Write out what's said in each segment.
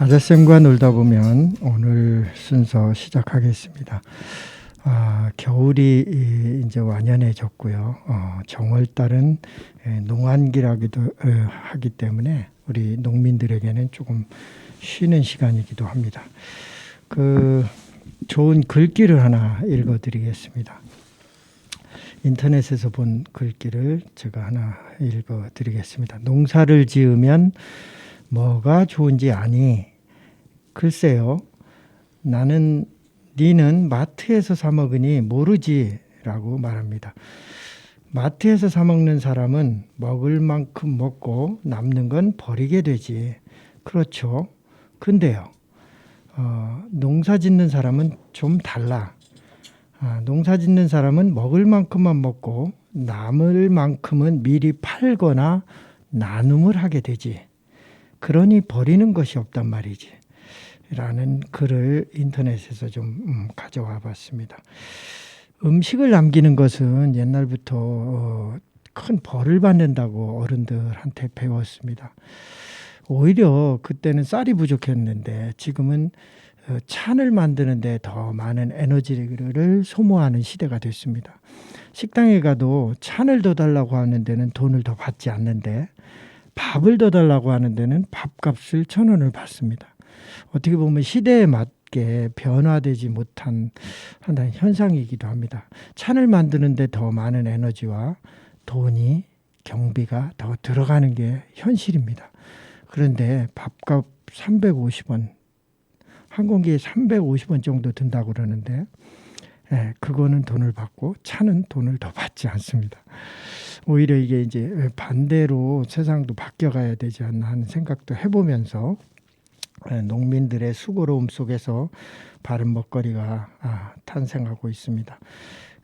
아자쌤과 놀다 보면 오늘 순서 시작하겠습니다. 겨울이 이제 완연해졌고요. 정월달은 농한기라기도 하기 때문에 우리 농민들에게는 조금 쉬는 시간이기도 합니다. 좋은 글귀를 하나 읽어드리겠습니다. 인터넷에서 본 글귀를 제가 하나 읽어드리겠습니다. 농사를 지으면 뭐가 좋은지 아니? 글쎄요. 니는 마트에서 사 먹으니 모르지 라고 말합니다. 마트에서 사 먹는 사람은 먹을 만큼 먹고 남는 건 버리게 되지. 그렇죠. 근데요. 농사 짓는 사람은 좀 달라. 농사 짓는 사람은 먹을 만큼만 먹고 남을 만큼은 미리 팔거나 나눔을 하게 되지. 그러니 버리는 것이 없단 말이지. 라는 글을 인터넷에서 좀 가져와 봤습니다. 음식을 남기는 것은 옛날부터 큰 벌을 받는다고 어른들한테 배웠습니다. 오히려 그때는 쌀이 부족했는데 지금은 찬을 만드는데 더 많은 에너지를 소모하는 시대가 됐습니다. 식당에 가도 찬을 더 달라고 하는 데는 돈을 더 받지 않는데 밥을 더 달라고 하는 데는 밥값을 1,000원을 받습니다. 어떻게 보면 시대에 맞게 변화되지 못한 현상이기도 합니다. 찬을 만드는데 더 많은 에너지와 돈이 경비가 더 들어가는 게 현실입니다. 그런데 밥값 350원, 한 공기에 350원 정도 든다고 그러는데 그거는 돈을 받고 차는 돈을 더 받지 않습니다. 오히려 이게 이제 반대로 세상도 바뀌어가야 되지 않나 하는 생각도 해보면서 농민들의 수고로움 속에서 바른 먹거리가 탄생하고 있습니다.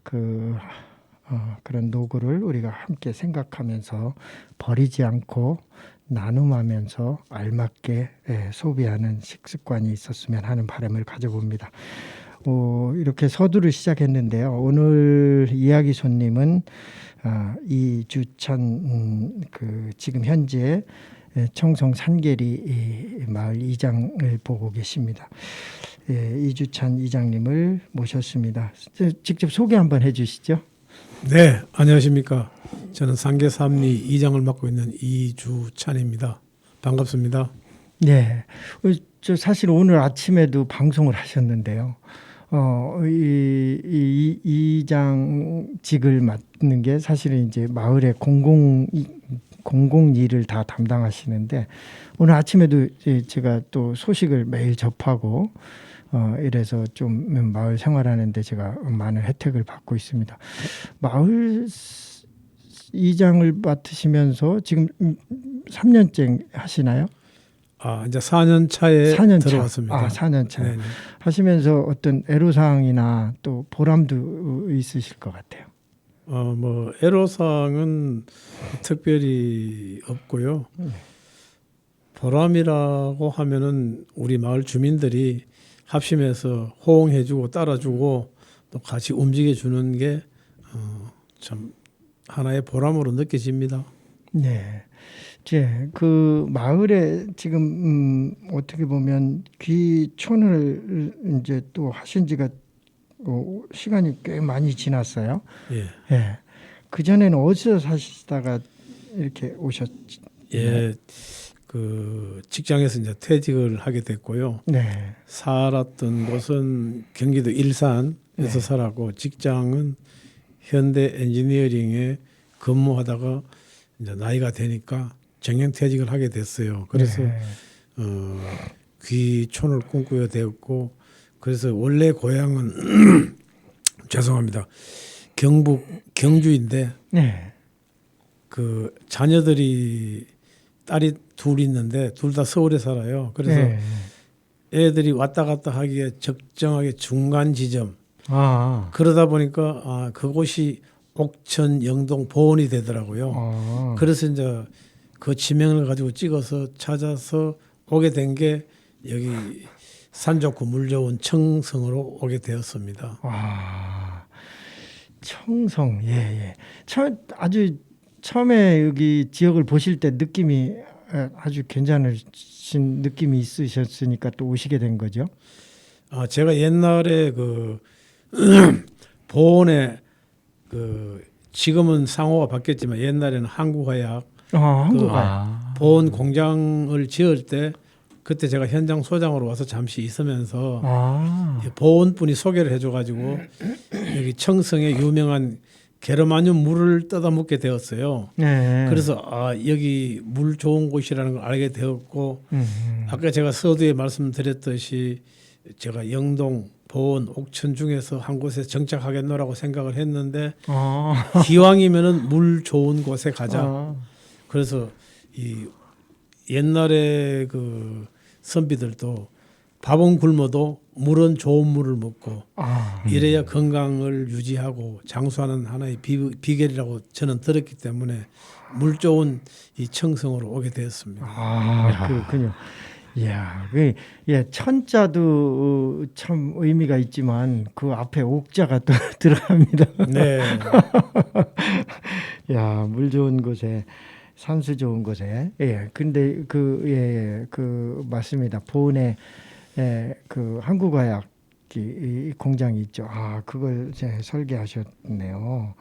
그런 노고를 우리가 함께 생각하면서 버리지 않고 나눔하면서 알맞게 소비하는 식습관이 있었으면 하는 바람을 가져봅니다. 이렇게 서두를 시작했는데요. 오늘 이야기 손님은 이주찬 지금 현재 청송 산계리 마을 이장을 보고 계십니다. 이주찬 이장님을 모셨습니다. 직접 소개 한번 해주시죠. 네, 안녕하십니까. 저는 산계삼리 이장을 맡고 있는 이주찬입니다. 반갑습니다. 네, 사실 오늘 아침에도 방송을 하셨는데요. 이 이장직을 맡는 게 사실은 이제 마을의 공공 일을 다 담당하시는데 오늘 아침에도 제가 또 소식을 매일 접하고 이래서 좀 마을 생활하는데 제가 많은 혜택을 받고 있습니다. 마을 이장을 맡으시면서 지금 3년째 하시나요? 이제 4년 차에 4년 들어왔습니다. 4년 차. 네네. 하시면서 어떤 애로사항이나 또 보람도 있으실 것 같아요. 애로사항은 특별히 없고요. 보람이라고 하면은 우리 마을 주민들이 합심해서 호응해주고 따라주고 또 같이 움직여주는 게 참 하나의 보람으로 느껴집니다. 네. 이제 그 마을에 지금 어떻게 보면 귀촌을 이제 또 하신 지가 시간이 꽤 많이 지났어요. 예. 예. 그 전에는 어디서 사시다가 이렇게 오셨? 예. 직장에서 이제 퇴직을 하게 됐고요. 네. 살았던 곳은 경기도 일산에서 살았고 직장은 현대 엔지니어링에 근무하다가 이제 나이가 되니까 정년퇴직을 하게 됐어요. 그래서 귀촌을 꿈꾸게 되었고 그래서 원래 고향은 죄송합니다. 경북 경주인데 그 자녀들이 딸이 둘 있는데 둘 다 서울에 살아요. 그래서 애들이 왔다 갔다 하기에 적정하게 중간 지점 그러다 보니까 그곳이 옥천 영동 보원이 되더라고요. 그래서 이제 그 지명을 가지고 찍어서 찾아서 오게 된 게 여기 산 좋고 물 좋은 청성으로 오게 되었습니다. 청성, 예. 아주 처음에 여기 지역을 보실 때 느낌이 아주 괜찮으신 느낌이 있으셨으니까 또 오시게 된 거죠? 제가 옛날에 그 보온에 그 지금은 상호가 바뀌었지만 옛날에는 한국화약 한국화 보온 공장을 지을 때 그때 제가 현장 소장으로 와서 잠시 있으면서 보온분이 소개를 해줘가지고 여기 청성의 유명한 게르마늄 물을 떠다 먹게 되었어요. 네. 그래서 여기 물 좋은 곳이라는 걸 알게 되었고 아까 제가 서두에 말씀드렸듯이 제가 영동, 보은, 옥천 중에서 한 곳에 정착하겠노라고 생각을 했는데 기왕이면은 물 좋은 곳에 가자. 그래서 이 옛날에 그 선비들도 밥은 굶어도 물은 좋은 물을 먹고 이래야 건강을 유지하고 장수하는 하나의 비결이라고 저는 들었기 때문에 물 좋은 이 청성으로 오게 되었습니다. 그렇군요. 이야, 천자도 참 의미가 있지만 그 앞에 옥자가 또 들어갑니다. 네. 야, 물 좋은 곳에 산수 좋은 곳에 근데 그 맞습니다. 보은에 그 한국화약 이 공장이 있죠. 그걸 이제 설계하셨네요.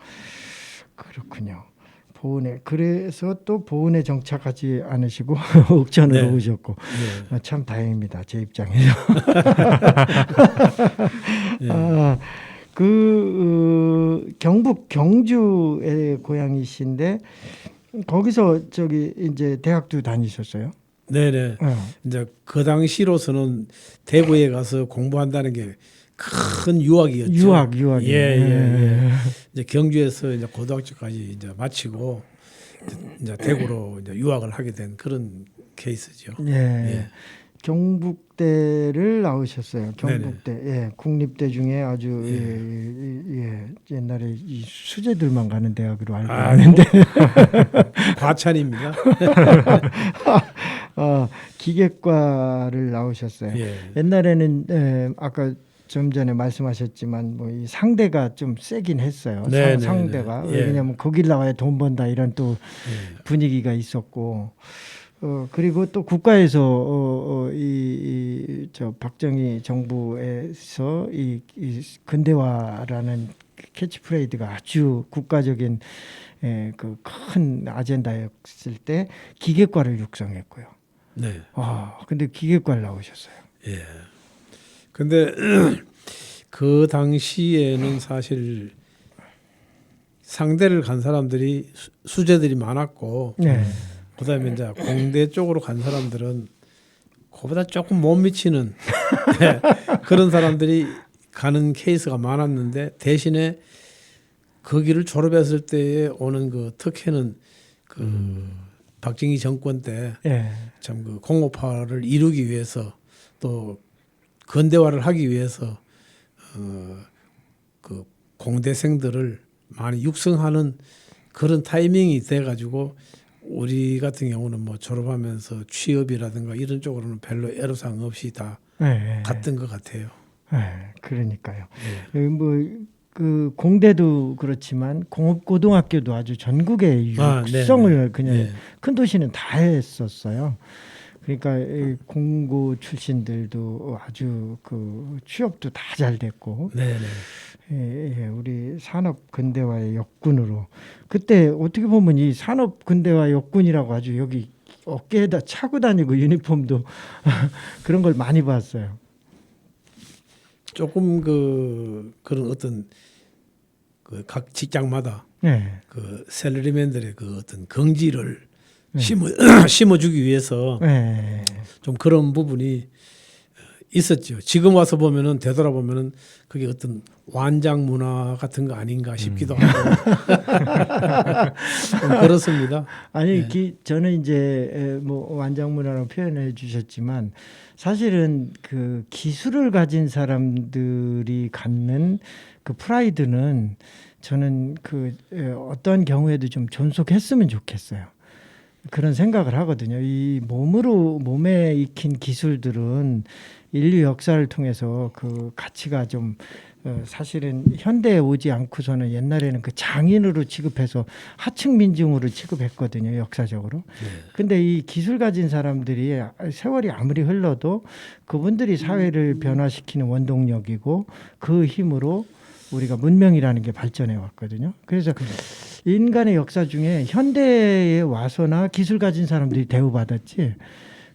그렇군요. 보은에 그래서 또 보은에 정착하지 않으시고 옥천으로 오셨고 참 다행입니다. 제 입장에서. 경북 경주의 고향이신데 거기서 이제 대학도 다니셨어요? 네네. 이제 그 당시로서는 대구에 가서 공부한다는 게 큰 유학이었죠. 유학이. 예. 이제 경주에서 이제 고등학교까지 이제 마치고 이제 대구로 이제 유학을 하게 된 그런 케이스죠. 예. 경북대를 나오셨어요. 경북대. 국립대 중에 아주 옛날에 이 수재들만 가는 대학으로 알고 있는데 과찬입니다. 기계과를 나오셨어요. 옛날에는 아까 좀 전에 말씀하셨지만 뭐 이 상대가 좀 세긴 했어요. 상대가 왜냐하면 거길 나와야 돈 번다 이런 또 분위기가 있었고. 그리고 또 국가에서 저 박정희 정부에서 이 근대화라는 캐치프레이즈가 아주 국가적인 그 큰 아젠다였을 때 기계과를 육성했고요. 네. 근데 기계과를 나오셨어요. 예. 근데 그 당시에는 사실 상대를 간 사람들이 수재들이 많았고 그다음에 이제 공대 쪽으로 간 사람들은 그보다 조금 못 미치는 그런 사람들이 가는 케이스가 많았는데 대신에 거기를 졸업했을 때에 오는 그 특혜는 그 박정희 정권 때 참 그 공업화를 이루기 위해서 또 근대화를 하기 위해서 그 공대생들을 많이 육성하는 그런 타이밍이 돼가지고 우리 같은 경우는 뭐 졸업하면서 취업이라든가 이런 쪽으로는 별로 애로사항 없이 다 갔던 것 같아요. 그러니까요. 그 공대도 그렇지만 공업고등학교도 아주 전국의 육성을 그냥 큰 도시는 다 했었어요. 그러니까 공고 출신들도 아주 그 취업도 다 잘 됐고, 우리 산업 근대화의 역군으로 그때 어떻게 보면 이 산업 근대화 역군이라고 아주 여기 어깨에다 차고 다니고 유니폼도 그런 걸 많이 봤어요. 조금 그런 어떤 그 각 직장마다 그 셀러리맨들의 그 어떤 긍지를 심어주기 위해서 좀 그런 부분이 있었죠. 지금 와서 보면은 되돌아보면은 그게 어떤 완장 문화 같은 거 아닌가 싶기도 하고 그렇습니다. 아니 저는 이제 뭐 완장 문화라고 표현해 주셨지만 사실은 그 기술을 가진 사람들이 갖는 그 프라이드는 저는 그 어떤 경우에도 좀 존속했으면 좋겠어요. 그런 생각을 하거든요. 이 몸에 익힌 기술들은 인류 역사를 통해서 그 가치가 좀 사실은 현대에 오지 않고서는 옛날에는 그 장인으로 취급해서 하층 민중으로 취급했거든요, 역사적으로. 근데 이 기술 가진 사람들이 세월이 아무리 흘러도 그분들이 사회를 변화시키는 원동력이고 그 힘으로 우리가 문명이라는 게 발전해 왔거든요. 그래서 인간의 역사 중에 현대에 와서나 기술 가진 사람들이 대우받았지,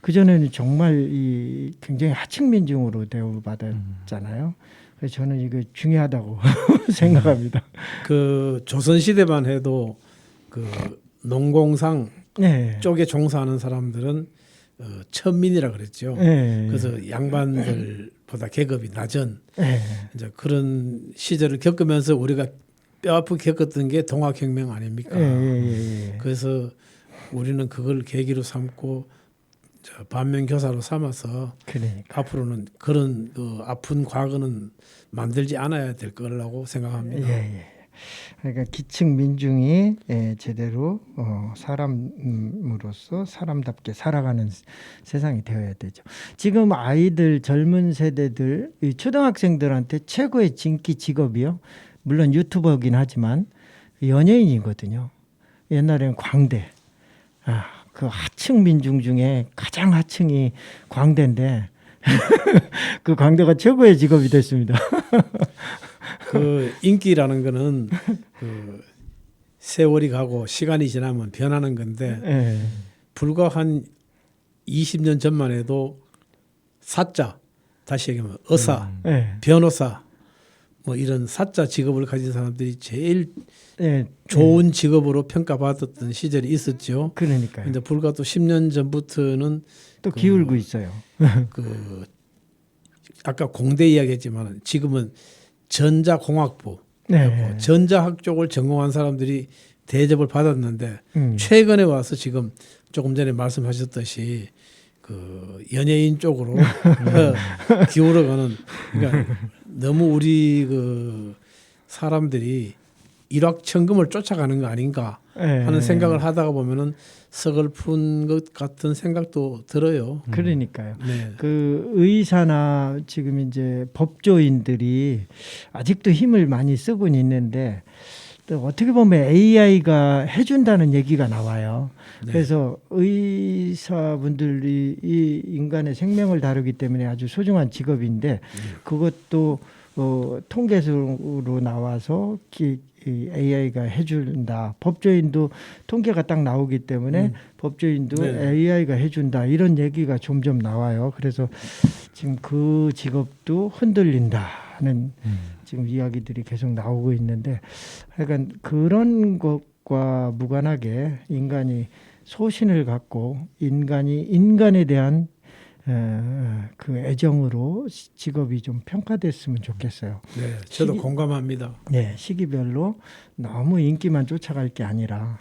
그전에는 정말 이 굉장히 하층 민중으로 대우받았잖아요. 그래서 저는 이거 중요하다고 생각합니다. 그 조선 시대만 해도 그 농공상 네. 쪽에 종사하는 사람들은 천민이라 그랬죠. 네. 그래서 양반들보다 계급이 낮은 네. 이제 그런 시절을 겪으면서 우리가 뼈아프게 겪었던 게 동학혁명 아닙니까? 그래서 우리는 그걸 계기로 삼고 반면교사로 삼아서 그러니까. 앞으로는 그런 그 아픈 과거는 만들지 않아야 될 거라고 생각합니다. 예. 그러니까 기층 민중이 제대로 사람으로서 사람답게 살아가는 세상이 되어야 되죠. 지금 아이들, 젊은 세대들, 이 초등학생들한테 최고의 인기 직업이요. 물론 유튜버긴 하지만 연예인이거든요. 옛날에는 광대. 그 하층 민중 중에 가장 하층이 광대인데 그 광대가 최고의 직업이 됐습니다. 그 인기라는 거는 그 세월이 가고 시간이 지나면 변하는 건데 불과 한 20년 전만 해도 사자, 다시 얘기하면 의사, 변호사 뭐 이런 사자 직업을 가진 사람들이 제일 좋은 직업으로 평가받았던 시절이 있었죠. 그러니까요. 근데 불과 또 10년 전부터는 또 기울고 있어요. 그 아까 공대 이야기했지만 지금은 전자공학부, 전자학 쪽을 전공한 사람들이 대접을 받았는데 최근에 와서 지금 조금 전에 말씀하셨듯이 그 연예인 쪽으로 기울어가는, 그러니까 너무 우리 그 사람들이 일확천금을 쫓아가는 거 아닌가 하는 생각을 하다가 보면은 서글픈 것 같은 생각도 들어요. 그러니까요. 네. 그 의사나 지금 이제 법조인들이 아직도 힘을 많이 쓰고는 있는데 또 어떻게 보면 AI가 해준다는 얘기가 나와요. 네. 그래서 의사분들이 이 인간의 생명을 다루기 때문에 아주 소중한 직업인데 그것도 통계수로 나와서 이 AI가 해준다. 법조인도 통계가 딱 나오기 때문에 법조인도 AI가 해준다. 이런 얘기가 점점 나와요. 그래서 지금 그 직업도 흔들린다는 지금 이야기들이 계속 나오고 있는데, 하여간 그런 것과 무관하게 인간이 소신을 갖고 인간이 인간에 대한 그 애정으로 직업이 좀 평가됐으면 좋겠어요. 네, 저도 공감합니다. 네, 시기별로 너무 인기만 쫓아갈 게 아니라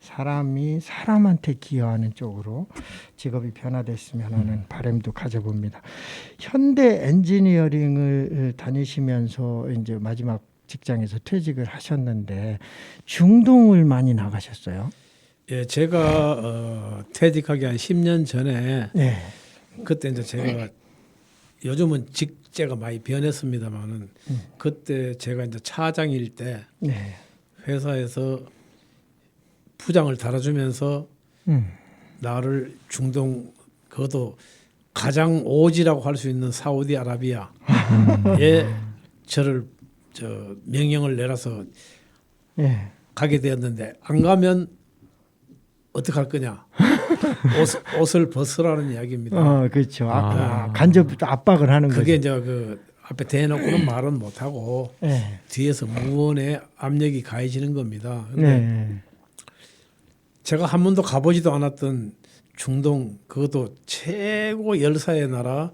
사람이 사람한테 기여하는 쪽으로 직업이 변화됐으면 하는 바람도 가져봅니다. 현대 엔지니어링을 다니시면서 이제 마지막 직장에서 퇴직을 하셨는데 중동을 많이 나가셨어요? 예, 제가 퇴직하기 한 10년 전에 그때 이제 제가 요즘은 직제가 많이 변했습니다만은 그때 제가 이제 차장일 때 회사에서 부장을 달아주면서 나를 중동, 그것도 가장 오지라고 할 수 있는 사우디아라비아에 저를 명령을 내려서 가게 되었는데 안 가면 어떡할 거냐? 옷을 벗으라는 이야기입니다. 그렇죠. 간접 압박을 하는 거죠. 그게 이제 그 앞에 대놓고는 말은 못 하고 뒤에서 무언의 압력이 가해지는 겁니다. 근데 제가 한 번도 가보지도 않았던 중동, 그것도 최고 열사의 나라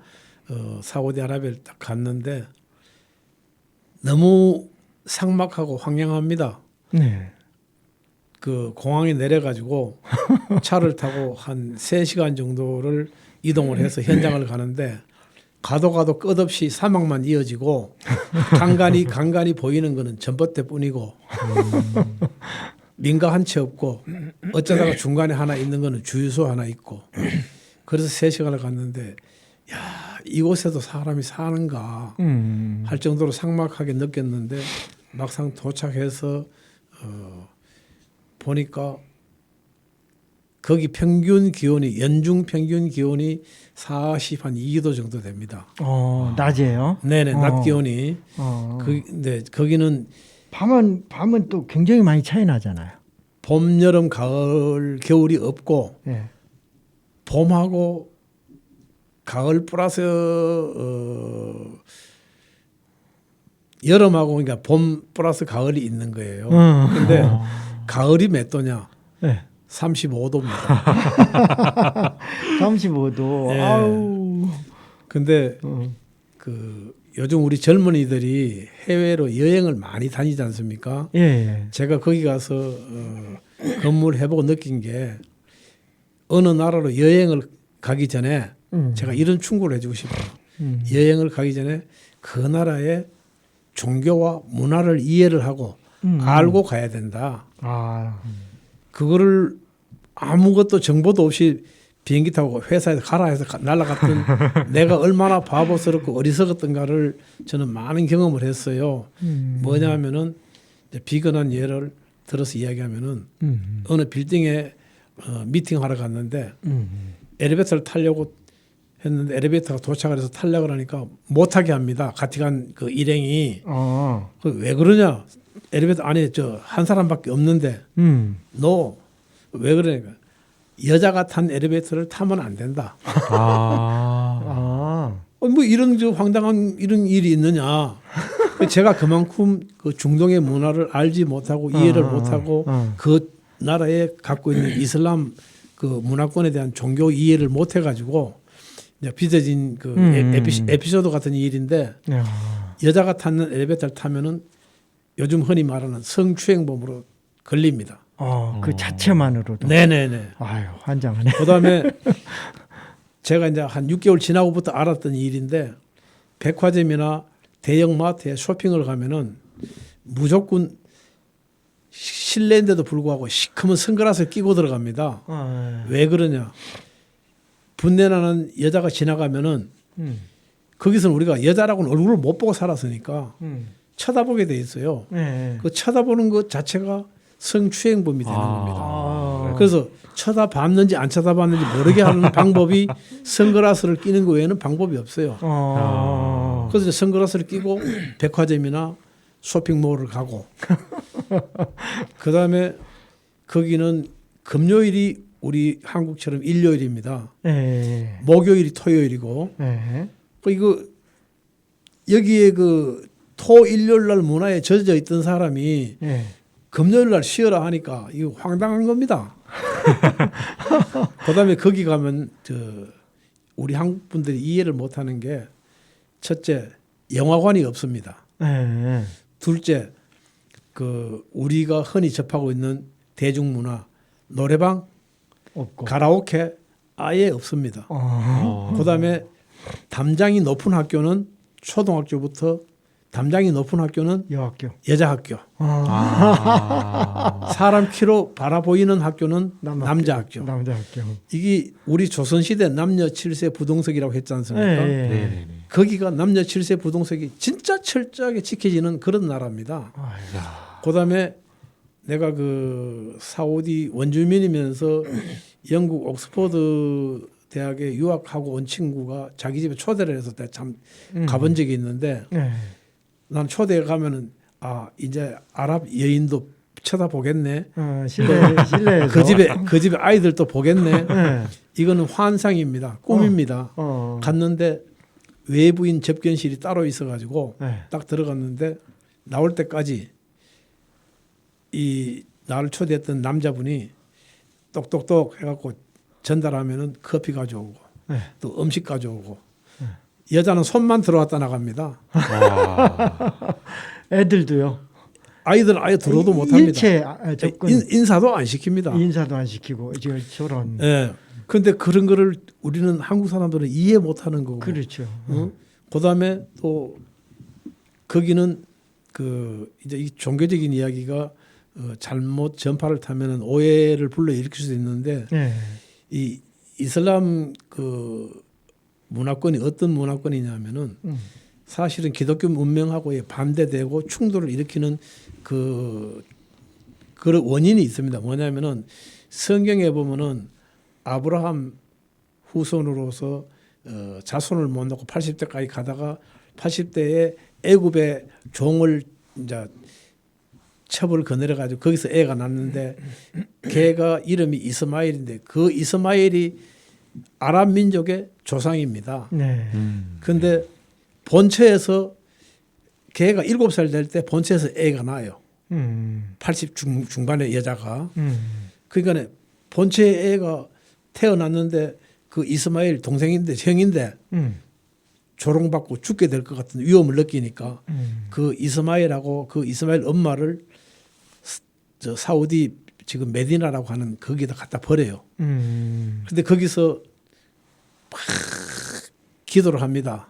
사우디아라비아를 딱 갔는데 너무 삭막하고 황량합니다. 그 공항에 내려가지고 차를 타고 한 3시간 정도를 이동을 해서 현장을 가는데 가도 끝없이 사막만 이어지고 간간히 보이는 거는 전봇대뿐이고 민가 한 채 없고 어쩌다가 중간에 하나 있는 거는 주유소 하나 있고, 그래서 3시간을 갔는데 이곳에도 사람이 사는가 할 정도로 삭막하게 느꼈는데 막상 도착해서 보니까 거기 평균 기온이 연중 평균 기온이 42도 정도 됩니다. 낮에요? 네네, 낮 기온이. 네, 거기는 밤은 또 굉장히 많이 차이 나잖아요. 봄, 여름, 가을, 겨울이 없고 예. 봄하고 가을 플러스 여름하고 그러니까 봄 플러스 가을이 있는 거예요. 근데 가을이 몇 도냐? 예. 35도입니다. 35도. 예. 아우. 근데 그 요즘 우리 젊은이들이 해외로 여행을 많이 다니지 않습니까? 예. 제가 거기 가서 근무를 해보고 느낀 게 어느 나라로 여행을 가기 전에 제가 이런 충고를 해주고 싶어요. 여행을 가기 전에 그 나라의 종교와 문화를 이해를 하고 알고 가야 된다. 그거를 아무것도 정보도 없이 비행기 타고 회사에서 가라 해서 날아갔던 내가 얼마나 바보스럽고 어리석었던가를 저는 많은 경험을 했어요. 뭐냐면은 비근한 예를 들어서 이야기하면은 어느 빌딩에 미팅하러 갔는데 엘리베이터를 타려고 했는데 엘리베이터가 도착을 해서 타려고 하니까 못하게 합니다. 같이 간 그 일행이. 왜 그러냐? 엘리베이터 안에 한 사람밖에 없는데 너 왜 그러니까 여자가 탄 엘리베이터를 타면 안 된다. 뭐 이런 황당한 이런 일이 있느냐? 제가 그만큼 그 중동의 문화를 알지 못하고 이해를 못하고 그 나라에 갖고 있는 이슬람 그 문화권에 대한 종교 이해를 못 해가지고 빚어진 그 에피소드 같은 일인데 여자가 타는 엘리베이터를 타면은 요즘 흔히 말하는 성추행범으로 걸립니다. 그 자체만으로도. 네네네. 아유, 환장하네. 그다음에 제가 이제 한 6개월 지나고부터 알았던 일인데 백화점이나 대형 마트에 쇼핑을 가면은 무조건 실내인데도 불구하고 시커먼 선글라스를 끼고 들어갑니다. 왜 그러냐? 분내나는 여자가 지나가면은 거기서는 우리가 여자라고는 얼굴을 못 보고 살았으니까 쳐다보게 돼 있어요. 그 쳐다보는 것 자체가 성추행범이 되는 겁니다. 그래서 쳐다봤는지 안 쳐다봤는지 모르게 하는 방법이 선글라스를 끼는 거 외에는 방법이 없어요. 그래서 이제 선글라스를 끼고 백화점이나 쇼핑몰을 가고 그다음에 거기는 금요일이 우리 한국처럼 일요일입니다. 목요일이 토요일이고 이거 여기에 그 토 일요일 날 문화에 젖어 있던 사람이 금요일 날 쉬어라 하니까 이거 황당한 겁니다. 그다음에 거기 가면 우리 한국 분들이 이해를 못하는 게 첫째 영화관이 없습니다. 둘째 그 우리가 흔히 접하고 있는 대중문화 노래방 없고 가라오케 아예 없습니다. 그다음에 담장이 높은 학교는 초등학교부터 담장이 높은 학교는 여학교, 여자 학교. 사람 키로 바라보이는 학교는 남자 학교. 남자 학교. 이게 우리 조선시대 남녀 7세 부동석이라고 했지 않습니까? 거기가 남녀 7세 부동석이 진짜 철저하게 지켜지는 그런 나라입니다. 그다음에 내가 그 사우디 원주민이면서 영국 옥스퍼드 대학에 유학하고 온 친구가 자기 집에 초대를 해서 내가 참 가본 적이 있는데 난 초대에 가면은 이제 아랍 여인도 쳐다보겠네. 실내에서 그 집에 아이들도 보겠네. 이거는 환상입니다. 꿈입니다. 갔는데 외부인 접견실이 따로 있어가지고 딱 들어갔는데 나올 때까지 이 나를 초대했던 남자분이 똑똑똑 해갖고 전달하면은 커피 가져오고 또 음식 가져오고 여자는 손만 들어왔다 나갑니다. 애들도요. 아이들은 아예 들어도 못합니다. 일체 접근 인사도 안 시킵니다. 인사도 안 시키고 저런. 예. 그런데 그런 거를 우리는 한국 사람들은 이해 못하는 거고. 그렇죠. 그다음에 또 거기는 그 이제 이 종교적인 이야기가 잘못 전파를 타면은 오해를 불러 일으킬 수 있는데 이 이슬람 그 문화권이 어떤 문화권이냐면은 사실은 기독교 문명하고의 반대되고 충돌을 일으키는 그런 원인이 있습니다. 뭐냐면은 성경에 보면은 아브라함 후손으로서 자손을 못 낳고 80대까지 가다가 80대에 애굽의 종을 이제 첩을 거느려 가지고 거기서 애가 낳는데 걔가 이름이 이스마엘인데 그 이스마엘이 아랍 민족의 조상입니다. 네. 근데 본처에서 걔가 7살 될 때 본처에서 애가 나요. 80 중반의 여자가. 그러니까 본처의 애가 태어났는데 그 이스마엘 동생인데 형인데 조롱받고 죽게 될 것 같은 위험을 느끼니까 그 이스마엘하고 그 이스마엘 엄마를 저 사우디 지금 메디나라고 하는 거기다 갖다 버려요. 근데 거기서 막 기도를 합니다.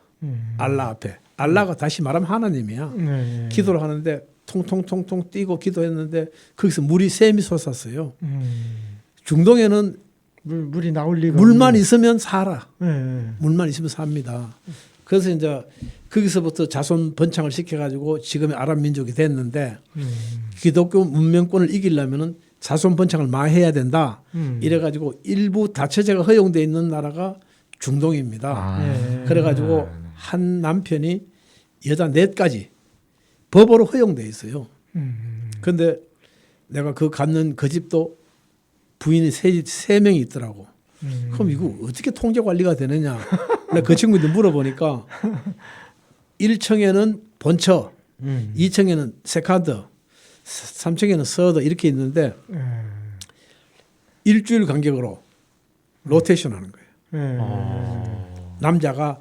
알라 앞에. 알라가 다시 말하면 하나님이야. 네. 기도를 하는데 통통통통 뛰고 기도했는데 거기서 물이 샘이 솟았어요. 중동에는 물이 나올 리가 물만 없는. 있으면 살아. 네. 물만 있으면 삽니다. 그래서 이제 거기서부터 자손 번창을 시켜가지고 지금의 아랍 민족이 됐는데 기독교 문명권을 이기려면은 자손 번창을 많이 해야 된다. 이래가지고 일부 다처제가 허용돼 있는 나라가 중동입니다. 네. 그래가지고 한 남편이 여자 4가지 법으로 허용돼 있어요. 그런데 내가 그 갖는 그 집도 부인이 3명이 있더라고. 그럼 이거 어떻게 통제 관리가 되느냐? 내가 그 친구한테 물어보니까 1층에는 본처, 2층에는 세컨드, 3층에는 서드 이렇게 있는데 일주일 간격으로 로테이션 하는 거예요. 남자가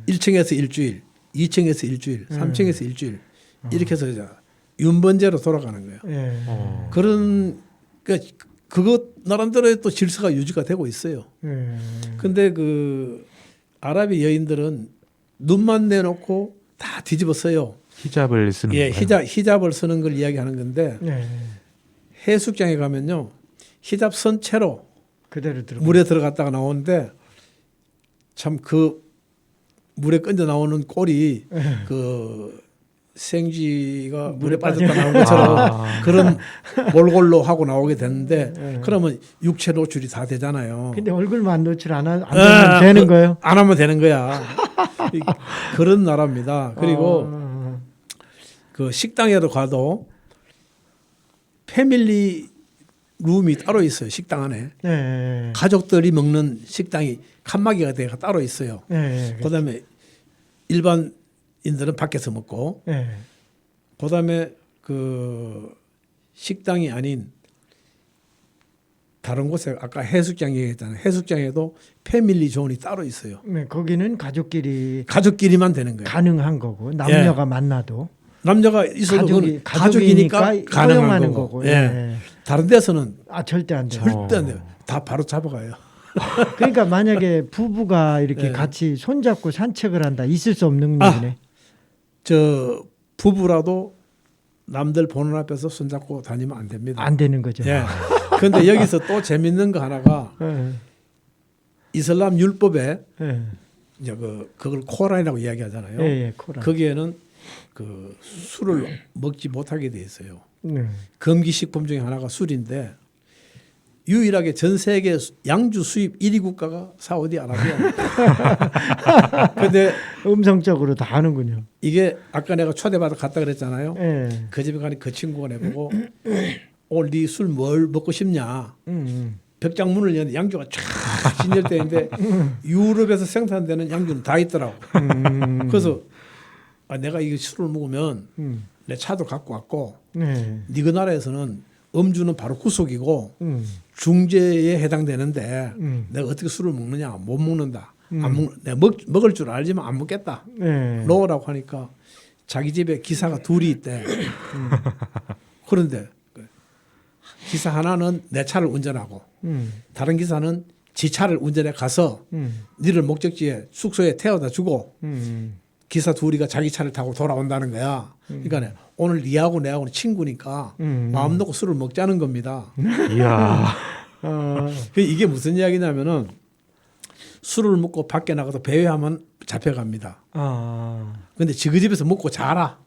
1층에서 일주일, 2층에서 일주일, 3층에서 일주일 이렇게 해서 이제 윤번제로 돌아가는 거예요. 그런 그것 나름대로의 또 질서가 유지가 되고 있어요. 근데 그 아랍의 여인들은 눈만 내놓고 다 뒤집어 써요. 히잡을 쓰는 예, 건가요? 히잡을 쓰는 걸 이야기하는 건데 해수장에 가면요 히잡 선 채로 그대로 들어. 물에 들어갔다가 나오는데 참 그 물에 건져 나오는 꼴이 그 생쥐가 물에 빠졌다 나온 것처럼 그런 몰골로 하고 나오게 되는데 그러면 육체 노출이 다 되잖아요. 근데 얼굴만 노출 안 하면 되는 거예요? 안 하면 되는 거야. 그런 나라입니다. 그리고 그 식당에도 가도 패밀리 룸이 따로 있어요. 식당 안에. 네. 가족들이 먹는 식당이 칸막이가 돼가 따로 있어요. 네. 그다음에 일반인들은 밖에서 먹고 네. 그다음에 그 식당이 아닌 다른 곳에 아까 해수장 얘기했잖아요. 해수장에도 패밀리 존이 따로 있어요. 네. 거기는 가족끼리만 되는 거예요. 가능한 거고 남녀가 만나도 남자가 있어도 그건 가족이니까 가능한 허용하는 거고. 거고. 예. 예. 다른 데서는 절대 안 돼요. 절대 안 돼요. 다 바로 잡아가요. 그러니까 만약에 부부가 이렇게 예. 같이 손잡고 산책을 한다 있을 수 없는 일이네. 저 부부라도 남들 보는 앞에서 손잡고 다니면 안 됩니다. 안 되는 거죠. 예. 그런데 여기서 또 재밌는 거 하나가 예. 이슬람 율법에 예. 이제 그걸 코란이라고 이야기하잖아요. 예, 코란. 거기에는 그 술을 먹지 못하게 돼 있어요. 네. 금기 식품 중에 하나가 술인데 유일하게 전 세계 양주 수입 1위 국가가 사우디아라비아. 근데 음성적으로 다 하는군요. 이게 아까 내가 초대받아 갔다 그랬잖아요. 예. 그 집에 가니 그 친구가 내보고 오늘 네 술 뭘 먹고 싶냐. 벽장 문을 여는데 양주가 쫙 진열되는데 유럽에서 생산되는 양주는 다 있더라고. 그래서 내가 이 술을 먹으면 내 차도 갖고 왔고 네. 네 나라에서는 음주는 바로 구속이고 중죄에 해당되는데 내가 어떻게 술을 먹느냐. 못 먹는다. 내가 먹을 줄 알지만 안 먹겠다. 네. 넣으라고 하니까 자기 집에 기사가 둘이 있대. 그런데 기사 하나는 내 차를 운전하고 다른 기사는 지 차를 운전해 가서 니를 목적지에 숙소에 태워다 주고 기사 둘이가 자기 차를 타고 돌아온다는 거야. 그러니까 오늘 니하고 내하고는 친구니까 마음 놓고 술을 먹자는 겁니다. 이야. 이게 무슨 이야기냐면은 술을 먹고 밖에 나가서 배회하면 잡혀갑니다. 근데 지그 집에서 먹고 자라.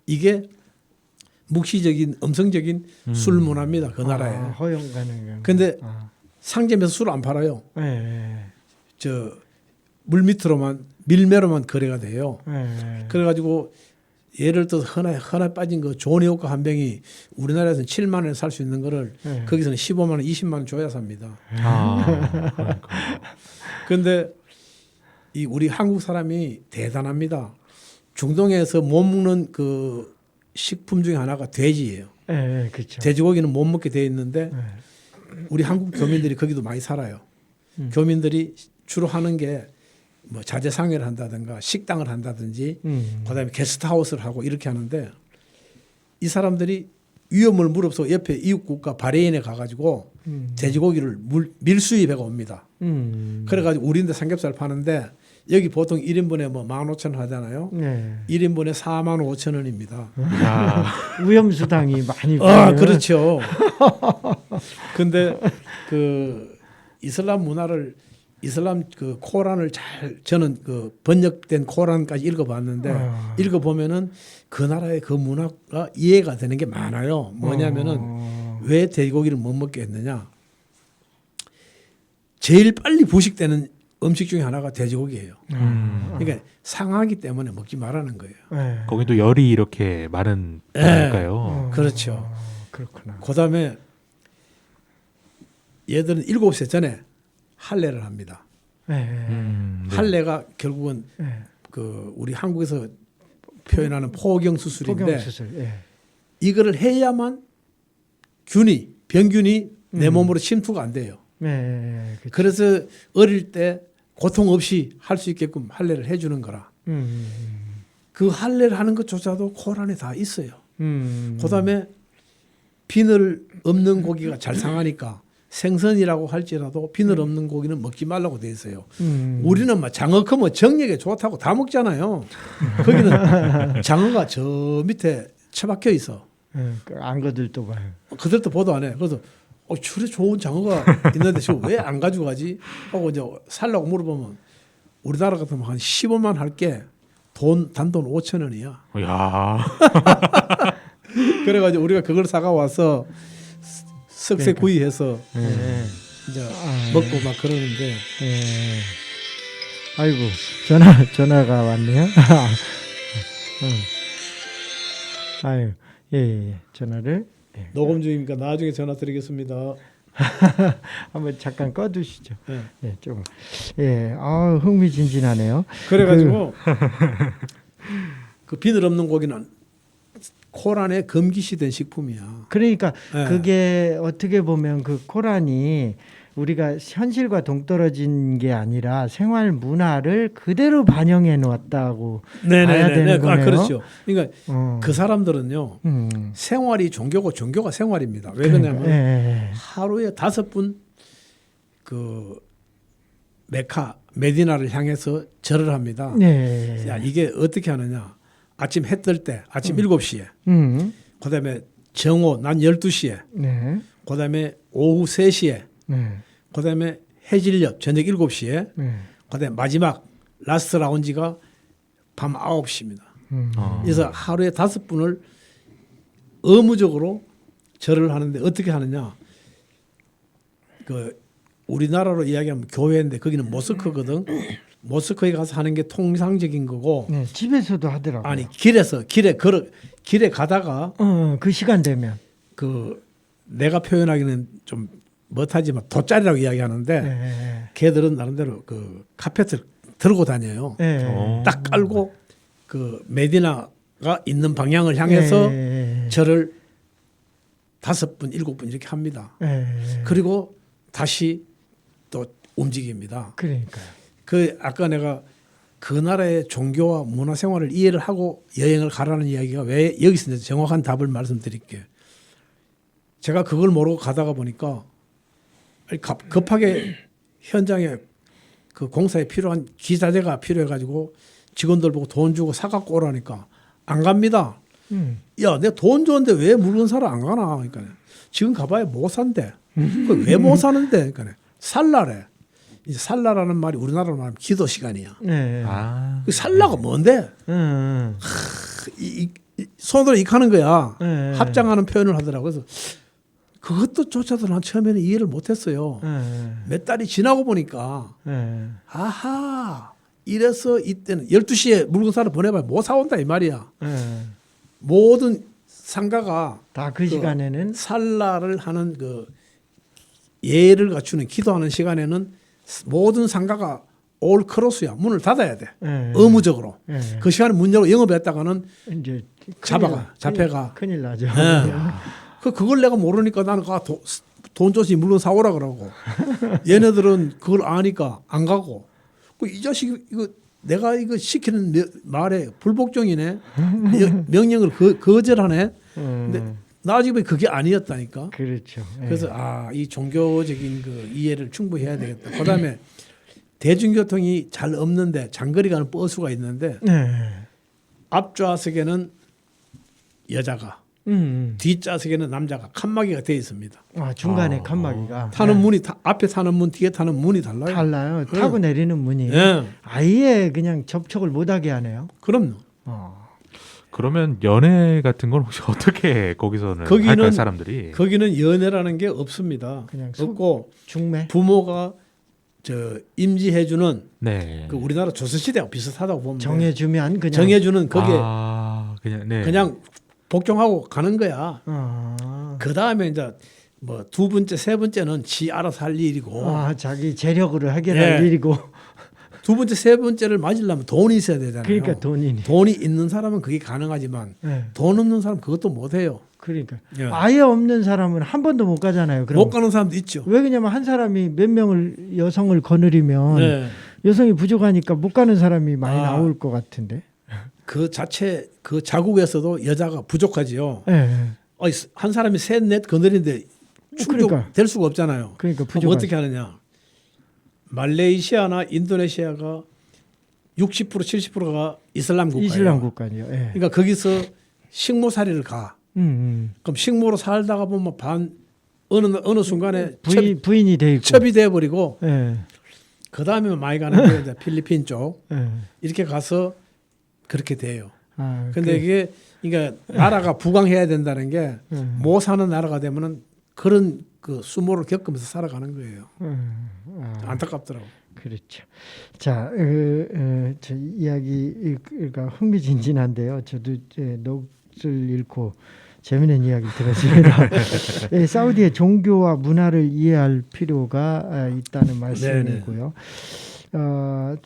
이게 묵시적인 음성적인 술 문화입니다. 그 나라에. 허용 가능. 근데 상점에서 술 안 팔아요. 저 물밑으로만 밀매로만 거래가 돼요. 그래가지고 예를 들어서 흔해 빠진 그 조니 호크 한 병이 우리나라에서는 7만 원에 살 수 있는 거를 거기서는 15만 원, 20만 원 줘야 삽니다. 그러니까. 그런데 이 우리 한국 사람이 대단합니다. 중동에서 못 먹는 그 식품 중에 하나가 돼지예요. 그렇죠. 돼지고기는 못 먹게 돼 있는데 우리 한국 교민들이 거기도 많이 살아요. 교민들이 주로 하는 게 뭐 자재상회를 한다든가 식당을 한다든지 그다음에 게스트하우스를 하고 이렇게 하는데 이 사람들이 위험을 무릅쓰고 옆에 이웃 국가 바레인에 가가지고 돼지고기를 밀수입해가 옵니다. 그래가지고 우리인데 삼겹살 파는데 여기 보통 1인분에 뭐 15,000원 하잖아요. 1인분에 45,000원입니다. 위험수당이 많이. 그렇죠. 근데 그 이슬람 문화를 이슬람 그 코란을 잘 저는 그 번역된 코란까지 읽어봤는데 읽어보면은 그 나라의 그 문화가 이해가 되는 게 많아요. 뭐냐면은 왜 돼지고기를 못 먹게 했느냐. 제일 빨리 부식되는 음식 중에 하나가 돼지고기예요. 그러니까 상하기 때문에 먹지 말라는 거예요. 거기도 열이 이렇게 많은 나라니까요. 그렇죠. 그렇구나. 그다음에 얘들은 7세 전에 할례를 합니다. 네. 할례가 결국은 그 우리 한국에서 표현하는 포경 수술인데 포경수술. 이거를 해야만 병균이 내 몸으로 침투가 안 돼요. 그렇죠. 그래서 어릴 때 고통 없이 할 수 있게끔 할례를 해주는 거라. 그 할례를 하는 것조차도 코란에 다 있어요. 그다음에 비늘 없는 고기가 잘 상하니까 생선이라고 할지라도 비늘 없는 고기는 먹지 말라고 돼 있어요. 우리는 막 장어 크면 정력에 좋다고 다 먹잖아요. 거기는 장어가 저 밑에 처박혀 있어. 안 거들도 봐요. 그들도 보도 안 해. 그래서 저래 좋은 장어가 있는데 지금 왜 안 가지고 가지? 하고 이제 살라고 물어보면 우리나라 같으면 한 15만 할게 단돈 5,000원이야. 이야. 그래가지고 우리가 그걸 사가 와서 석쇠구이해서 이제 먹고 막 그러는데. 아이고 전화가 왔네요. 아유 전화를. 녹음 중이니까 나중에 전화 드리겠습니다. 한번 잠깐 꺼두시죠. 네. 좀. 흥미진진하네요. 그래가지고 그 비늘 없는 고기는 코란에 금기시된 식품이야. 그러니까 그게 어떻게 보면 그 코란이 우리가 현실과 동떨어진 게 아니라 생활 문화를 그대로 반영해 놓았다고 봐야 되는 거네요. 그렇죠. 그러니까 그 사람들은요 생활이 종교고 종교가 생활입니다. 왜 그러냐면 하루에 5분 그 메디나를 향해서 절을 합니다. 야, 이게 어떻게 하느냐? 아침 해 뜰 때 아침 7시에 그다음에 정오 난 12시에 그다음에 오후 3시에 그다음에 해질녘 저녁 7시에 그다음에 마지막 라스트 라운지가 밤 9시입니다. 그래서 하루에 5분을 의무적으로 절을 하는데 어떻게 하느냐? 그 우리나라로 이야기하면 교회인데 거기는 모스크거든. 모스크에 가서 하는 게 통상적인 거고. 집에서도 하더라고요. 아니 길에 가다가 그 시간 되면 그 내가 표현하기는 좀 못하지만 돗자리라고 이야기하는데 걔들은 나름대로 그 카펫을 들고 다녀요. 딱 깔고 그 메디나가 있는 방향을 향해서 절을 5분, 7분 이렇게 합니다. 그리고 다시 또 움직입니다. 그러니까요. 그 아까 내가 그 나라의 종교와 문화 생활을 이해를 하고 여행을 가라는 이야기가 왜 여기 있는지 정확한 답을 말씀드릴게요. 제가 그걸 모르고 가다가 보니까 급하게 현장에 그 공사에 필요한 기자재가 필요해가지고 직원들 보고 돈 주고 사갖고 오라니까 안 갑니다. 야, 내가 돈 줬는데 왜 물건 사러 안 가나? 그러니까 지금 가봐야 못 산대. 왜 못 사는데? 그러니까 살라래. 이제 살라라는 말이 우리나라로 말하면 기도 시간이야. 네. 아. 그 살라가 뭔데? 음. 손으로 익하는 거야. 네. 합장하는 표현을 하더라고. 그래서 그것도조차도 난 처음에는 이해를 못했어요. 네. 몇 달이 지나고 보니까 네. 아하 이래서 이때는 12시에 물건 사러 보내봐야 못 사온다 이 말이야. 네. 모든 상가가 다 그 시간에는 살라를 하는 그 예를 갖추는 기도하는 시간에는 모든 상가가 올 크로스야. 문을 닫아야 돼. 네. 의무적으로. 네. 그 시간에 문 열고 영업했다가는 이제 잡혀가. 큰일 나죠. 네. 그걸 내가 모르니까 나는 돈 줘서 이 물건 사오라 그러고 얘네들은 그걸 아니까 안 가고 이 자식이 이거 내가 이거 시키는 말에 불복종이네. 명령을 거절하네. 근데 나중에 그게 아니었다니까. 그렇죠. 네. 그래서 이 종교적인 그 이해를 충분히 해야 되겠다. 그다음에 대중교통이 잘 없는데 장거리 가는 버스가 있는데 네. 앞좌석에는 여자가 뒷좌석에는 남자가 칸막이가 되어 있습니다. 중간에 칸막이가 타는 문이 앞에 타는 문, 뒤에 타는 문이 달라요. 달라요. 타고 내리는 문이 예. 아예 그냥 접촉을 못하게 하네요. 그럼요. 그러면 연애 같은 건 혹시 어떻게 거기서는 거기는- 할까요, 사람들이? 거기는 연애라는 게 없습니다. 그냥 없고 중매. 부모가 임지해주는 네. 그 우리나라 조선시대하고 비슷하다고 보면 돼요. 정해주면 그냥 정해주는 거기에 그냥 네. 그냥 복종하고 가는 거야. 그 다음에 이제 뭐 두 번째, 세 번째는 지 알아서 할 일이고 자기 재력으로 해결할 예. 일이고 두 번째, 세 번째를 맞으려면 돈이 있어야 되잖아요. 그러니까 돈이니. 돈이 있는 사람은 그게 가능하지만 네. 돈 없는 사람은 그것도 못 해요. 그러니까 예. 아예 없는 사람은 한 번도 못 가잖아요. 그럼 못 가는 사람도 있죠. 왜 그러냐면 한 사람이 몇 명을 여성을 거느리면 네. 여성이 부족하니까 못 가는 사람이 많이 아. 나올 것 같은데. 그 자체 그 자국에서도 여자가 부족하지요. 예. 한 사람이 셋, 넷 거느리는데 그러니까. 충족될 수가 없잖아요. 그러니까 그럼 부족하죠. 어떻게 하느냐. 말레이시아나 인도네시아가 60% 70%가 이슬람 국가예요. 이슬람 국가요. 예. 그러니까 거기서 식모살이를 가. 그럼 식모로 살다가 보면 어느 순간에 부인이 돼 있고. 첩이 돼 버리고 예. 그 다음에 많이 가는 게 이제 필리핀 쪽 예. 이렇게 가서 그렇게 돼요. 아, 근데 이게 그러니까 나라가 부강해야 된다는 게 못 사는 나라가 되면은 그런 그 수모를 겪으면서 살아가는 거예요. 안타깝더라고. 그렇죠. 자, 저 이야기가 흥미진진한데요. 저도 녹을 읽고 재미있는 이야기 들었습니다. 사우디의 종교와 문화를 이해할 필요가 있다는 말씀이고요.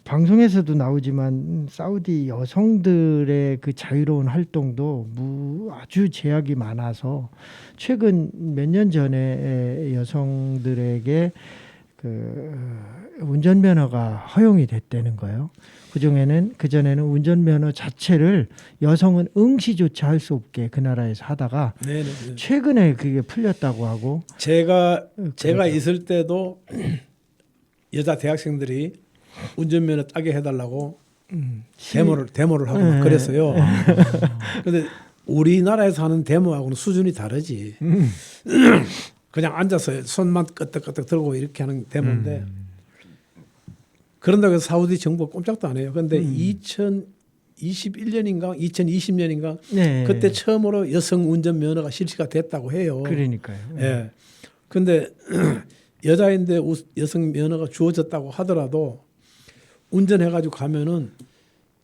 방송에서도 나오지만 사우디 여성들의 그 자유로운 활동도 아주 제약이 많아서 최근 몇 년 전에 여성들에게 그 운전면허가 허용이 됐다는 거예요. 그전에는 운전면허 자체를 여성은 응시조차 할 수 없게 그 나라에서 하다가 네네. 최근에 그게 풀렸다고 하고 제가 그렇죠. 있을 때도 여자 대학생들이 운전면허 따게 해달라고 데모를 하고 막 그랬어요. 그런데 우리나라에서 하는 데모하고는 수준이 다르지. 그냥 앉아서 손만 끄덕끄덕 들고 이렇게 하는 데모인데 그런다고 해서 사우디 정부가 꼼짝도 안 해요. 그런데 2021년인가 2020년인가 네. 그때 처음으로 여성 운전면허가 실시가 됐다고 해요. 그러니까요. 예. 근데 여자인데 여성 면허가 주어졌다고 하더라도 운전해가지고 가면은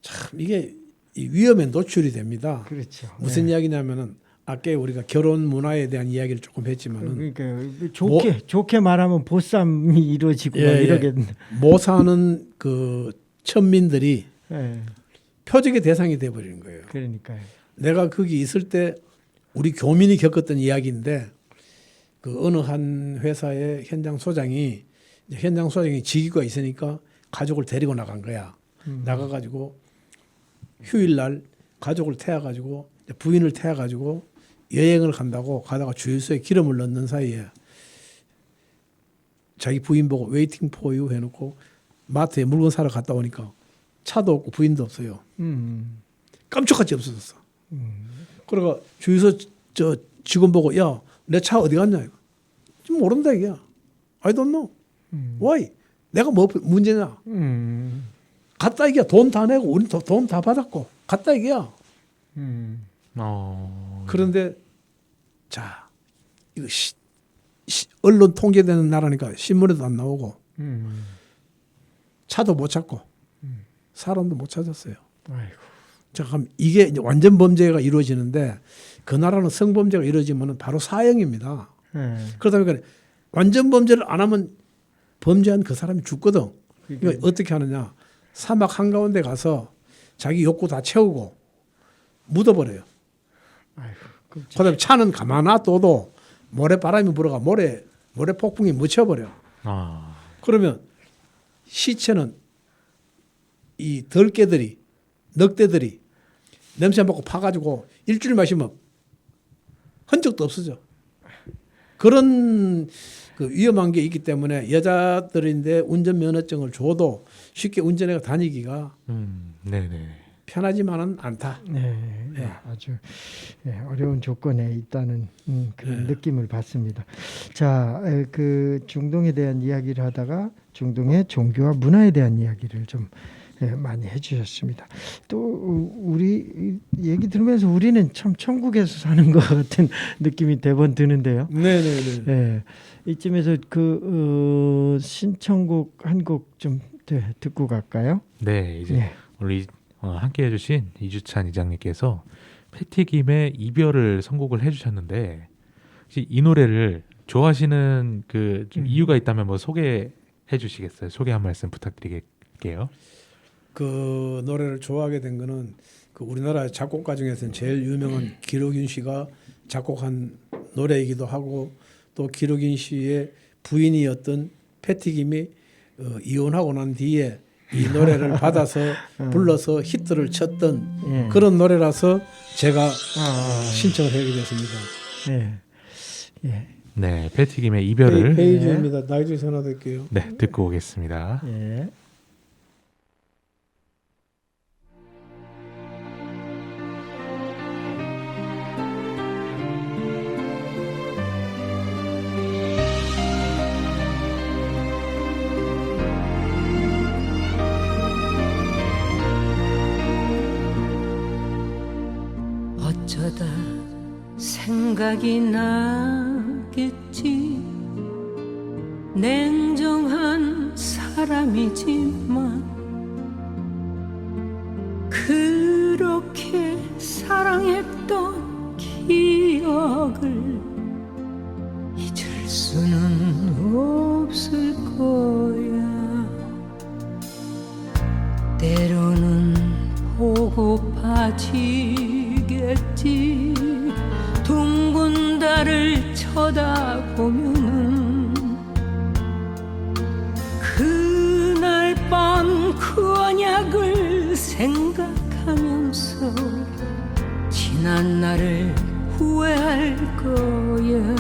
참 이게 위험에 노출이 됩니다. 그렇죠. 무슨 이야기냐면은 아까 우리가 결혼 문화에 대한 이야기를 조금 했지만은 그러니까 좋게 말하면 보쌈이 이루어지고 막 이러겠네. 못 사는 그 천민들이 예. 표적의 대상이 돼 버리는 거예요. 그러니까요. 내가 거기 있을 때 우리 교민이 겪었던 이야기인데 그 어느 한 회사의 현장 소장이 직위가 있으니까 가족을 데리고 나간 거야. 나가가지고 휴일날 가족을 태워가지고 부인을 태워가지고 여행을 간다고 가다가 주유소에 기름을 넣는 사이에 자기 부인 보고 웨이팅 포 유 해놓고 마트에 물건 사러 갔다 오니까 차도 없고 부인도 없어요. 깜짝같이 없어졌어. 그러니까 주유소 저 직원 보고 야, 내 차 어디 갔냐? 이거. 좀 모른다 이게. I don't know. Why? 내가 뭐 문제냐? 갔다 이게 돈 다 내고 우리 돈 다 받았고 갔다 이게야. 그런데 자 이거 언론 통제되는 나라니까 신문에도 안 나오고 차도 못 찾고 사람도 못 찾았어요. 아이고. 자 그럼 이게 이제 완전 범죄가 이루어지는데 그 나라는 성범죄가 이루어지면 바로 사형입니다. 그러다 보니까 완전 범죄를 안 하면 범죄한 그 사람이 죽거든. 그러니까 어떻게 하느냐? 사막 한가운데 가서 자기 욕구 다 채우고 묻어버려요. 아이고. 그다음에 차는 가만 놔둬도 모래바람이 불어가 모래 폭풍이 묻혀버려. 그러면 시체는 이 덜개들이 늑대들이 냄새 맡고 파가지고 일주일 마시면 흔적도 없어져. 그런 그 위험한 게 있기 때문에 여자들인데 운전면허증을 줘도 쉽게 운전해 다니기가 네네. 편하지만은 않다. 네, 네. 아주 어려운 조건에 있다는 그런 느낌을 받습니다. 자, 그 중동에 대한 이야기를 하다가 중동의 종교와 문화에 대한 이야기를 좀 많이 해주셨습니다. 또 우리 얘기 들으면서 우리는 참 천국에서 사는 것 같은 느낌이 대번 드는데요. 네네네. 네, 이쯤에서 그 신청곡 한 곡 좀 듣고 갈까요? 네, 이제 오늘 함께 해주신 이주찬 이장님께서 패티김의 이별을 선곡을 해주셨는데 혹시 이 노래를 좋아하시는 그 좀 이유가 있다면 뭐 소개해 주시겠어요? 소개 한 말씀 부탁드릴게요. 그 노래를 좋아하게 된 거는 그 우리나라 작곡가 중에서는 제일 유명한 기록윤 씨가 작곡한 노래이기도 하고 또 기록윤 씨의 부인이었던 패티김이 이혼하고 난 뒤에 이 노래를 받아서 불러서 히트를 쳤던 그런 노래라서 제가 신청을 하게 됐습니다. 네, 패티김의 이별을 페이지입니다. 나중에 전화드릴게요. 네, 듣고 오겠습니다. 어쩌다 생각이 나겠지. 냉정한 사람이지만 그렇게 사랑했던 기억을 잊을 수는 없을 거야. 때로는 보고파지겠지. 둥근 달을 쳐다보면은 그날 밤 그 언약을 생각하면서 지난 날을 후회할 거야.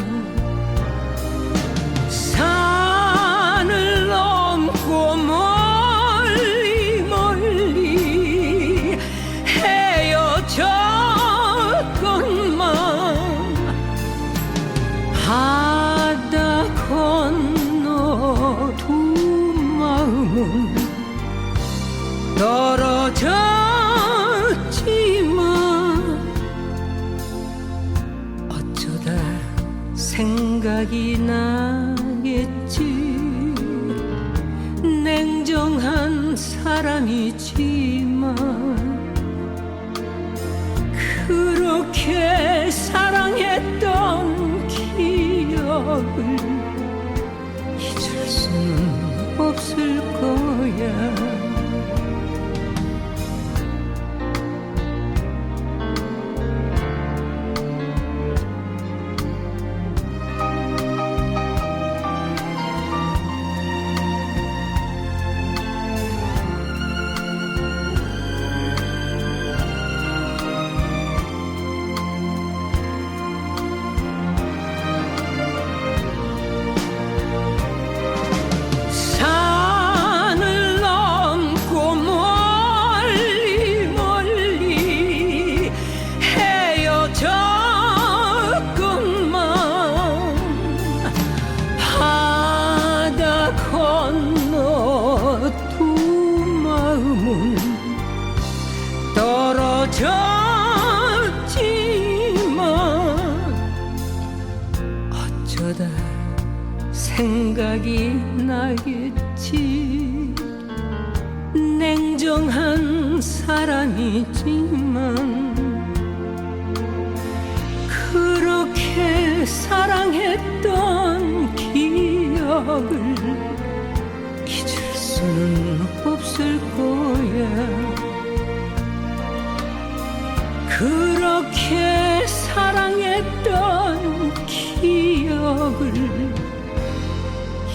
산을 넘고 멀리 멀리 헤어졌건만 바다 건너 두 마음은 떨어졌지만 어쩌다 생각이 나겠지. 냉정한 사람이지만 그렇게 사랑했던 기억을 잊을 수는 없을 거야. 어쩌다 생각이 나겠지. 냉정한 사람이지만 그렇게 사랑했던 기억을 잊을 수는 없을 거야. 그렇게 사랑했던 기억을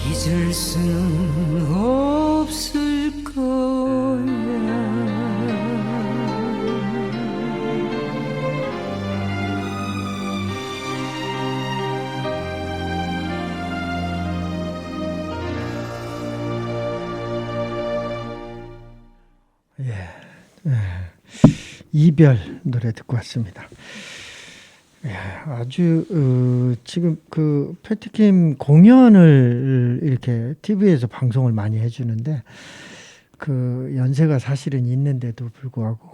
잊을 수는 없을 거야. 이별 노래 듣고 왔습니다. 아주 지금 그 패티킴 공연을 이렇게 TV에서 방송을 많이 해주는데 그 연세가 사실은 있는데도 불구하고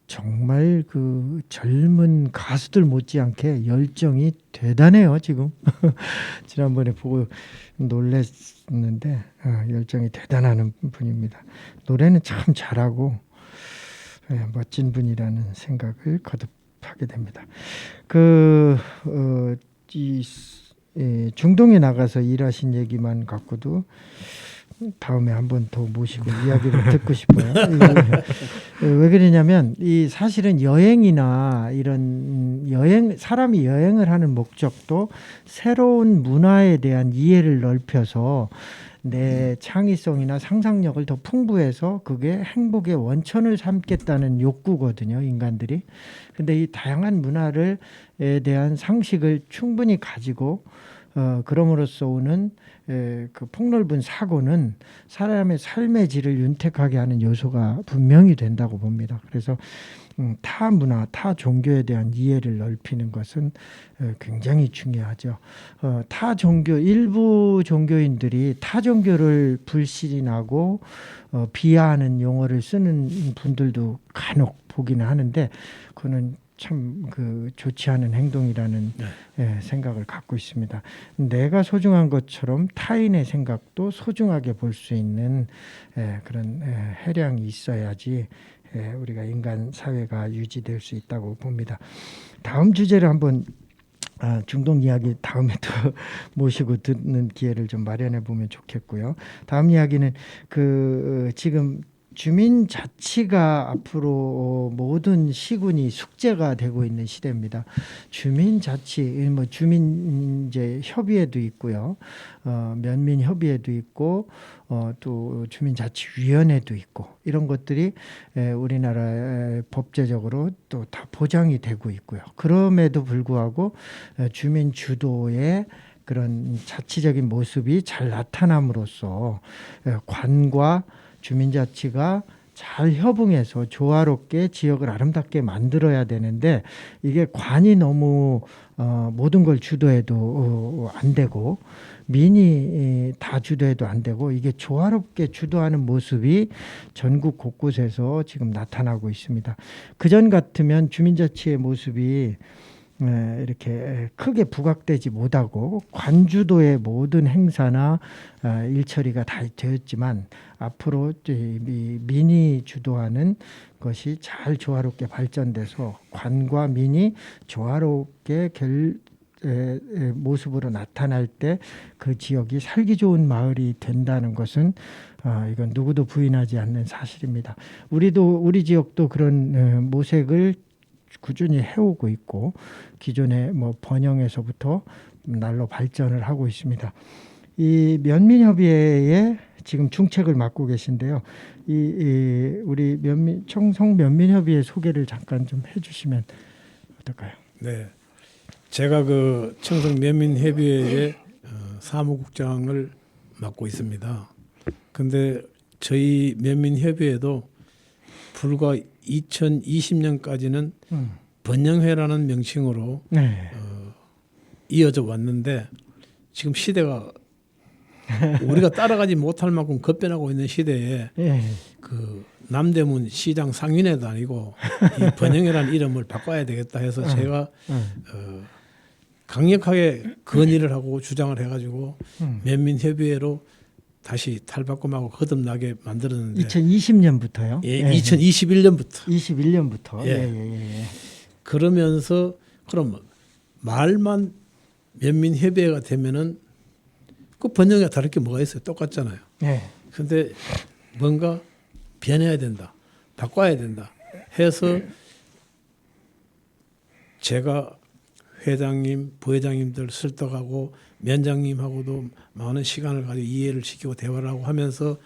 정말 그 젊은 가수들 못지않게 열정이 대단해요. 지금 지난번에 보고 놀랐는데 열정이 대단한 분입니다. 노래는 참 잘하고 멋진 분이라는 생각을 거듭하게 됩니다. 중동에 나가서 일하신 얘기만 갖고도 다음에 한번 더 모시고 이야기를 듣고 싶어요. 왜 그러냐면 이 사실은 여행이나 이런 사람이 여행을 하는 목적도 새로운 문화에 대한 이해를 넓혀서 내 창의성이나 상상력을 더 풍부해서 그게 행복의 원천을 삼겠다는 욕구거든요, 인간들이. 근데 이 다양한 문화에 대한 상식을 충분히 가지고 그럼으로써 오는 그 폭넓은 사고는 사람의 삶의 질을 윤택하게 하는 요소가 분명히 된다고 봅니다. 그래서 타 문화, 타 종교에 대한 이해를 넓히는 것은 굉장히 중요하죠. 일부 종교인들이 타 종교를 불신하고 비하하는 용어를 쓰는 분들도 간혹 보기는 하는데 그거는 참 좋지 않은 행동이라는 생각을 갖고 있습니다. 내가 소중한 것처럼 타인의 생각도 소중하게 볼 수 있는 그런 해량이 있어야지 우리가 인간 사회가 유지될 수 있다고 봅니다. 다음 주제를 한번 중동 이야기 다음에 또 모시고 듣는 기회를 좀 마련해 보면 좋겠고요. 다음 이야기는 지금 주민자치가 앞으로 모든 시군이 숙제가 되고 있는 시대입니다. 주민자치, 주민 협의회도 있고요, 면민협의회도 있고, 또 주민자치위원회도 있고 이런 것들이 우리나라 법제적으로 또 다 보장이 되고 있고요. 그럼에도 불구하고 주민 주도의 그런 자치적인 모습이 잘 나타남으로써 관과 주민자치가 잘 협응해서 조화롭게 지역을 아름답게 만들어야 되는데 이게 관이 너무 모든 걸 주도해도 안 되고 민이 다 주도해도 안 되고 이게 조화롭게 주도하는 모습이 전국 곳곳에서 지금 나타나고 있습니다. 그전 같으면 주민자치의 모습이 이렇게 크게 부각되지 못하고 관주도의 모든 행사나 일처리가 다 되었지만 앞으로 민이 주도하는 것이 잘 조화롭게 발전돼서 관과 민이 조화롭게 모습으로 나타날 때 그 지역이 살기 좋은 마을이 된다는 것은 이건 누구도 부인하지 않는 사실입니다. 우리 지역도 그런 모색을 꾸준히 해오고 있고 기존의 번영에서부터 날로 발전을 하고 있습니다. 이 면민협의회에 지금 중책을 맡고 계신데요. 우리 청송 면민협의회 소개를 잠깐 좀 해주시면 어떨까요? 네, 제가 청송 면민협의회의 사무국장을 맡고 있습니다. 근데 저희 면민협의회도 불과 2020년까지는 번영회라는 명칭으로 이어져 왔는데 지금 시대가 우리가 따라가지 못할 만큼 급변하고 있는 시대에 남대문 시장 상인회도 아니고 이 번영회라는 이름을 바꿔야 되겠다 해서 제가 강력하게 건의를 하고 주장을 해가지고 면민협의회로 다시 탈바꿈하고 거듭나게 만들었는데 2020년부터요? 예, 2021년부터 21년부터. 예. 예. 그러면서 그럼 말만 면민협의회가 되면은 그 번영회가 다를 게 뭐가 있어요? 똑같잖아요. 예. 근데 뭔가 변해야 된다, 바꿔야 된다 해서 제가 회장님, 부회장님들 설득하고 면장님하고도 많은 시간을 가지고 이해를 시키고 대화를 하고 하면서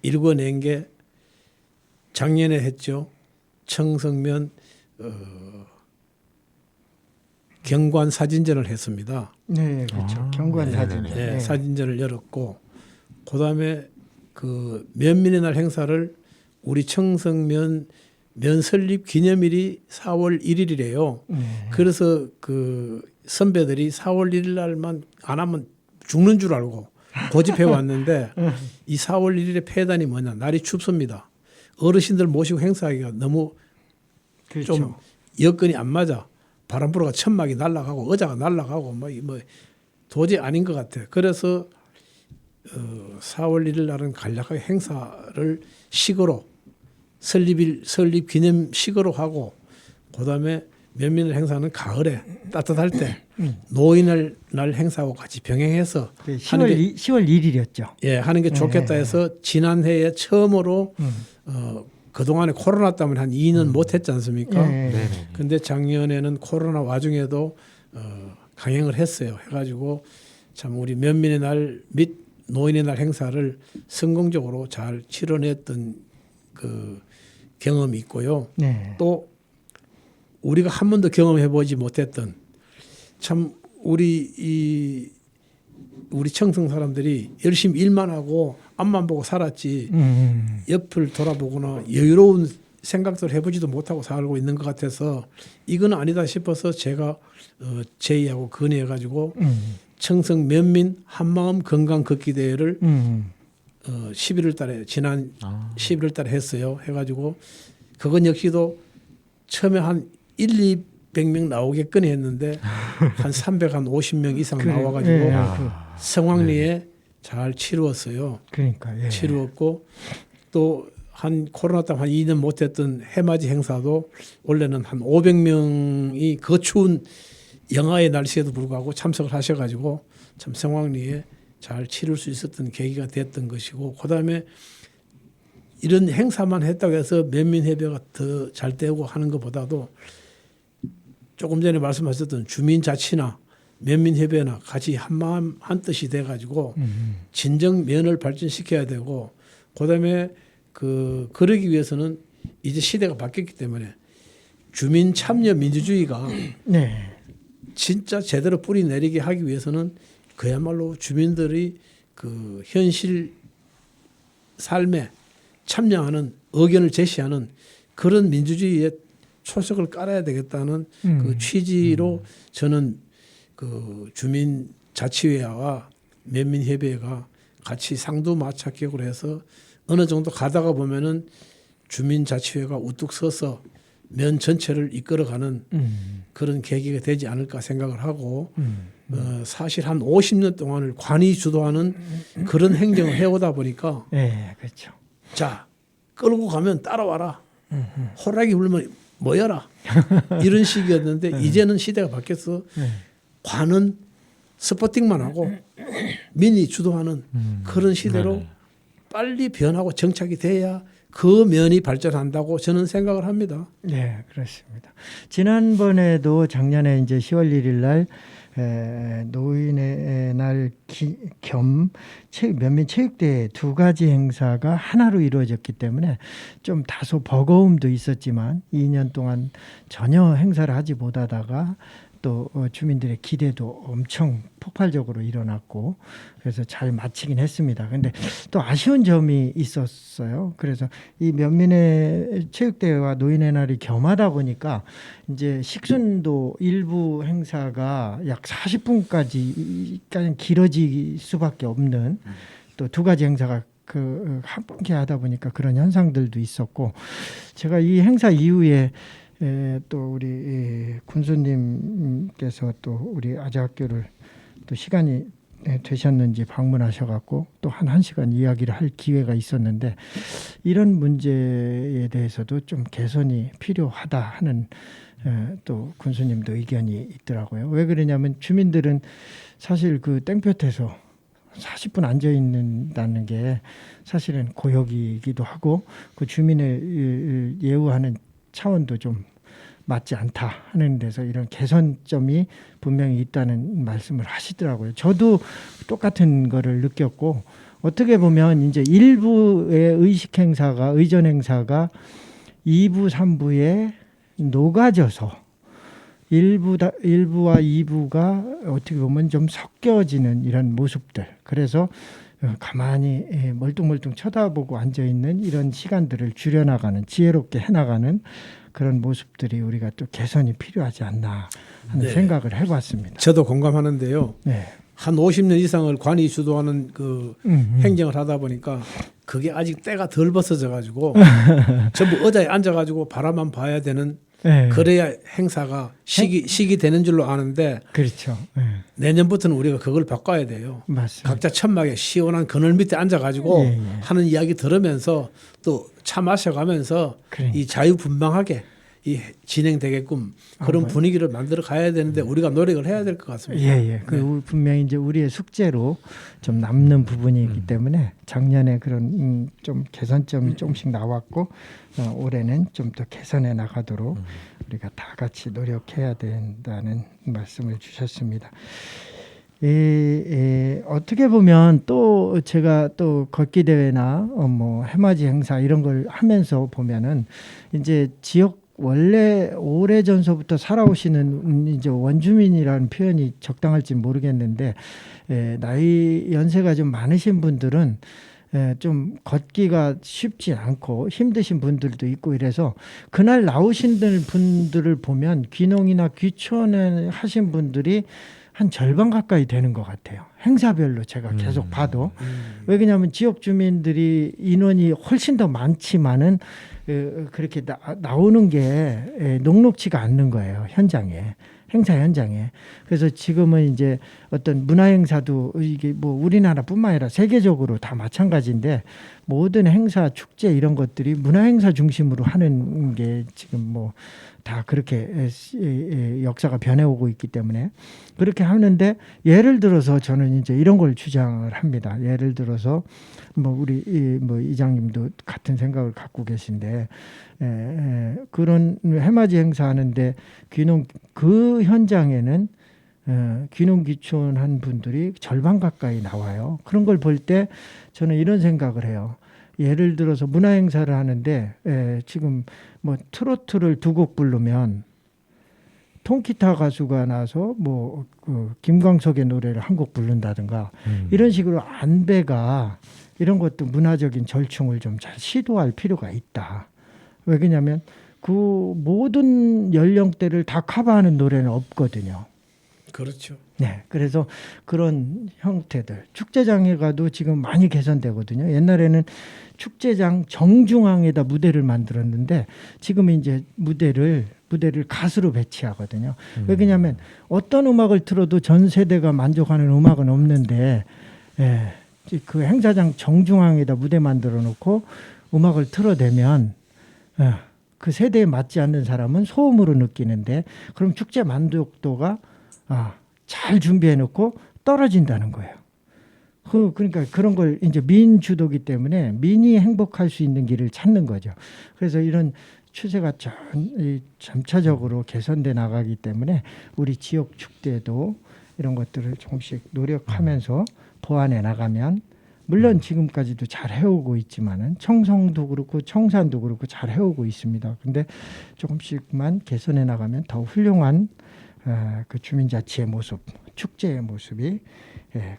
일궈낸 게 작년에 했죠. 청성면 경관 사진전을 했습니다. 네, 그렇죠. 경관 사진. 네, 사진전을 열었고 그다음에 그 면민의 날 행사를 우리 청성면 면 설립 기념일이 4월 1일이래요. 그래서 그 선배들이 4월 1일 날만 안 하면 죽는 줄 알고 고집해 왔는데 이 4월 1일의 폐단이 뭐냐? 날이 춥습니다. 어르신들 모시고 행사하기가 너무 그렇죠. 좀 여건이 안 맞아. 바람 불어가 천막이 날아가고 의자가 날아가고 뭐 도저히 아닌 것 같아. 그래서 4월 1일 날은 간략하게 행사를 식으로 설립 기념식으로 하고 그다음에 면민의 행사는 가을에 따뜻할 때 노인의 날 행사하고 같이 병행해서 그 하는 게 10월 1일이었죠. 예, 하는 게 좋겠다 해서 지난해에 처음으로 그동안에 코로나 때문에 한 2년 못 했지 않습니까? 네네. 근데 작년에는 코로나 와중에도 강행을 했어요. 해가지고 참 우리 면민의 날 및 노인의 날 행사를 성공적으로 잘 치러냈던 그 경험이 있고요. 네. 또 우리가 한 번도 경험해 보지 못했던 참 우리 청성 사람들이 열심히 일만 하고 앞만 보고 살았지 옆을 돌아보거나 여유로운 생각들 해보지도 못하고 살고 있는 것 같아서 이건 아니다 싶어서 제가 제의하고 건의해가지고 청성 면민 한마음 건강 걷기 대회를 11월 달에 지난 11월 달에 했어요. 해가지고 그건 역시도 처음에 한 200명 나오겠거니 했는데 한 350명 이상 나와가지고 예, 성황리에 잘 치루었어요. 그러니까 예. 치루었고 또 한 코로나 때문에 한 2년 못했던 해맞이 행사도 원래는 한 500명이 그 추운 영하의 날씨에도 불구하고 참석을 하셔가지고 참 성황리에 잘 치를 수 있었던 계기가 됐던 것이고 그다음에 이런 행사만 했다고 해서 면민협의회가 더 잘 되고 하는 것보다도 조금 전에 말씀하셨던 주민자치나 면민협의회나 같이 한마음 한뜻이 돼가지고 진정 면을 발전시켜야 되고 그다음에 그러기 위해서는 이제 시대가 바뀌었기 때문에 주민 참여 민주주의가 네. 진짜 제대로 뿌리 내리게 하기 위해서는 그야말로 주민들이 그 현실 삶에 참여하는 의견을 제시하는 그런 민주주의의 초석을 깔아야 되겠다는 그 취지로 저는 그 주민자치회와 면민협의회가 같이 상두마차격으로 해서 어느 정도 가다가 보면은 주민자치회가 우뚝 서서 면 전체를 이끌어가는 그런 계기가 되지 않을까 생각을 하고 사실 한 50년 동안을 관이 주도하는 그런 행정을 해오다 보니까 네, 그렇죠. 자 끌고 가면 따라와라 호랑이 불면 모여라 이런 식이었는데 이제는 시대가 바뀌어서 관은 스포팅만 하고 민이 주도하는 그런 시대로 빨리 변하고 정착이 돼야 그 면이 발전한다고 저는 생각을 합니다. 네, 그렇습니다. 지난번에도 작년에 이제 10월 1일 날 노인의 날 겸 면민 체육대회 두 가지 행사가 하나로 이루어졌기 때문에 좀 다소 버거움도 있었지만 2년 동안 전혀 행사를 하지 못하다가 또 주민들의 기대도 엄청 폭발적으로 일어났고 그래서 잘 마치긴 했습니다. 근데 또 아쉬운 점이 있었어요. 그래서 이 면민의 체육대회와 노인의 날이 겸하다 보니까 이제 식순도 일부 행사가 약 40분까지 길어질 수밖에 없는 또 두 가지 행사가 함께 하다 보니까 그런 현상들도 있었고, 제가 이 행사 이후에 또 우리 군수님께서 또 우리 아재학교를 또 시간이 되셨는지 방문하셔갖고 또 한 1시간 이야기를 할 기회가 있었는데, 이런 문제에 대해서도 좀 개선이 필요하다 하는 또 군수님도 의견이 있더라고요. 왜 그러냐면 주민들은 사실 그 땡볕에서 40분 앉아 있는다는 게 사실은 고역이기도 하고, 그 주민을 예우하는 차원도 좀 맞지 않다 하는 데서 이런 개선점이 분명히 있다는 말씀을 하시더라고요. 저도 똑같은 거를 느꼈고, 어떻게 보면 이제 일부의 의식 행사가, 의전 행사가 2부, 3부에 녹아져서 일부와 2부가 어떻게 보면 좀 섞여지는 이런 모습들. 그래서 가만히 멀뚱멀뚱 쳐다보고 앉아있는 이런 시간들을 줄여나가는, 지혜롭게 해나가는 그런 모습들이 우리가 또 개선이 필요하지 않나 하는 네. 생각을 해봤습니다. 저도 공감하는데요. 네. 한 50년 이상을 관이 주도하는 그 행정을 하다 보니까 그게 아직 때가 덜 벗어져 가지고 전부 의자에 앉아 가지고 바라만 봐야 되는, 네. 그래야 행사가 시기 되는 줄로 아는데, 그렇죠. 네. 내년부터는 우리가 그걸 바꿔야 돼요. 맞습니다. 각자 천막에 시원한 그늘 밑에 앉아 가지고 예, 예. 하는 이야기 들으면서 또 차 마셔가면서 그러니까. 이 자유분방하게 이 진행되게끔 그런 분위기를 만들어 가야 되는데 우리가 노력을 해야 될 것 같습니다. 예. 그 분명히 이제 우리의 숙제로 좀 남는 부분이 있기 때문에 작년에 그런 좀 개선점이 조금씩 나왔고, 올해는 좀 더 개선해 나가도록 우리가 다 같이 노력해야 된다는 말씀을 주셨습니다. 어떻게 보면 또 제가 또 걷기 대회나 뭐 해맞이 행사 이런 걸 하면서 보면은 이제 지역 원래 오래 전서부터 살아오시는 이제 원주민이라는 표현이 적당할지 모르겠는데, 나이 연세가 좀 많으신 분들은 좀 걷기가 쉽지 않고 힘드신 분들도 있고, 이래서 그날 나오신 분들을 보면 귀농이나 귀촌을 하신 분들이 한 절반 가까이 되는 것 같아요. 행사별로 제가 계속 봐도. 왜 그러냐면 지역 주민들이 인원이 훨씬 더 많지만은 그렇게 나오는 게 녹록치가 않는 거예요. 현장에. 행사 현장에. 그래서 지금은 이제 어떤 문화 행사도 이게 뭐 우리나라뿐만 아니라 세계적으로 다 마찬가지인데, 모든 행사, 축제 이런 것들이 문화 행사 중심으로 하는 게 지금 뭐 다 그렇게 역사가 변해오고 있기 때문에 그렇게 하는데, 예를 들어서 저는 이제 이런 걸 주장을 합니다. 예를 들어서 뭐 우리 뭐 이장님도 같은 생각을 갖고 계신데, 그런 해맞이 행사하는데 귀농 그 현장에는 귀농 귀촌한 분들이 절반 가까이 나와요. 그런 걸 볼 때 저는 이런 생각을 해요. 예를 들어서 문화 행사를 하는데 지금 뭐 트로트를 2곡 부르면 통기타 가수가 나서 뭐 김광석의 노래를 1곡 부른다든가 이런 식으로 안배가, 이런 것도 문화적인 절충을 좀 잘 시도할 필요가 있다. 왜 그러냐면 그 모든 연령대를 다 커버하는 노래는 없거든요. 그렇죠. 네, 그래서 그런 형태들, 축제장에 가도 지금 많이 개선되거든요. 옛날에는 축제장 정중앙에다 무대를 만들었는데 지금 이제 무대를 가수로 배치하거든요. 왜 그러냐면 어떤 음악을 틀어도 전 세대가 만족하는 음악은 없는데, 그 행사장 정중앙에다 무대 만들어 놓고 음악을 틀어대면 그 세대에 맞지 않는 사람은 소음으로 느끼는데, 그럼 축제 만족도가 잘 준비해 놓고 떨어진다는 거예요. 그러니까 그런 걸 이제 민주도기 때문에 민이 행복할 수 있는 길을 찾는 거죠. 그래서 이런 추세가 점차적으로 개선돼 나가기 때문에 우리 지역 축제도 이런 것들을 조금씩 노력하면서 보완해 나가면, 물론 지금까지도 잘 해오고 있지만은 청성도 그렇고 청산도 그렇고 잘 해오고 있습니다. 근데 조금씩만 개선해 나가면 더 훌륭한 그 주민자치의 모습, 축제의 모습이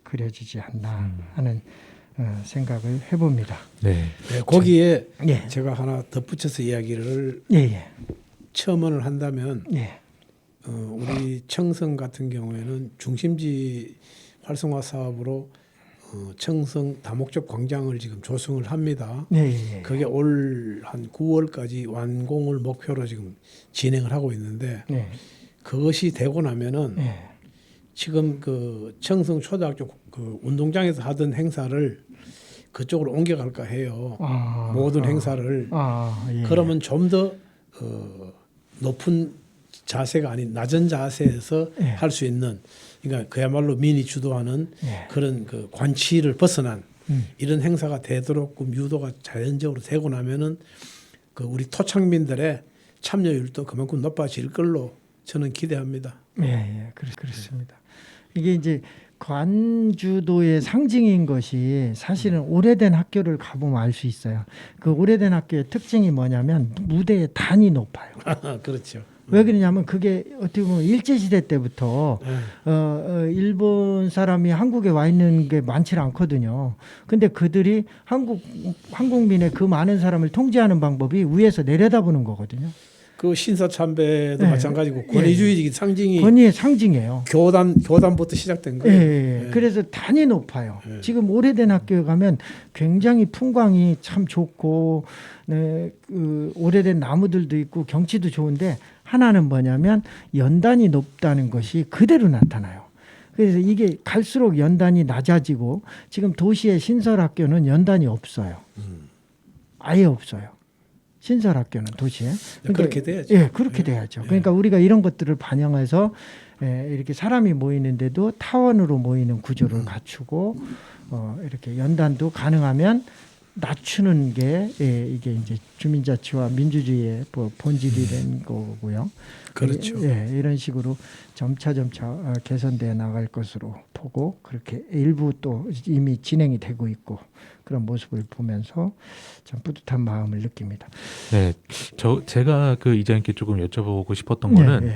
그려지지 않나 하는 생각을 해봅니다. 네. 네, 거기에 예. 제가 하나 덧붙여서 이야기를 예. 첨언을 한다면, 예. 우리 청성 같은 경우에는 중심지 활성화 사업으로 청성 다목적 광장을 지금 조성을 합니다. 네, 예. 그게 올 한 9월까지 완공을 목표로 지금 진행을 하고 있는데 네. 그것이 되고 나면은 네. 지금 그 청성 초등학교 그 운동장에서 하던 행사를 그쪽으로 옮겨갈까 해요. 모든 행사를. 예. 그러면 좀 더 높은 자세가 아닌 낮은 자세에서 예. 할 수 있는, 그러니까 그야말로 민이 주도하는 예. 그런 그 관치를 벗어난 음. 이런 행사가 되도록 유도가 자연적으로 되고 나면은 그 우리 토착민들의 참여율도 그만큼 높아질 걸로 저는 기대합니다. 예, 그렇습니다. 이게 이제 관주도의 상징인 것이 사실은 오래된 학교를 가보면 알 수 있어요. 그 오래된 학교의 특징이 뭐냐면 무대의 단이 높아요. 그렇죠. 왜 그러냐면 그게 어떻게 보면 일제시대 때부터 일본 사람이 한국에 와 있는 게 많지 않거든요. 근데 그들이 한국민의 그 많은 사람을 통제하는 방법이 위에서 내려다보는 거거든요. 그 신사참배도 네. 마찬가지고 권위주의 상징이 권위의 상징이에요. 교단부터 시작된 거예요. 예. 그래서 단이 높아요. 예. 지금 오래된 학교에 가면 굉장히 풍광이 참 좋고, 네, 그 오래된 나무들도 있고 경치도 좋은데 하나는 뭐냐면 연단이 높다는 것이 그대로 나타나요. 그래서 이게 갈수록 연단이 낮아지고 지금 도시의 신설학교는 연단이 없어요. 아예 없어요. 신설학교는 도시에. 그렇게 돼야죠. 예, 그렇게 돼야죠. 그러니까 우리가 이런 것들을 반영해서 이렇게 사람이 모이는데도 타원으로 모이는 구조를 갖추고 이렇게 연단도 가능하면 낮추는 게 이게 이제 주민자치와 민주주의의 본질이 된 거고요. 그렇죠. 이런 식으로 점차 개선돼 나갈 것으로 보고 그렇게 일부 또 이미 진행이 되고 있고 그런 모습을 보면서 참 뿌듯한 마음을 느낍니다. 네, 제가 그 이장님께 조금 여쭤보고 싶었던 거는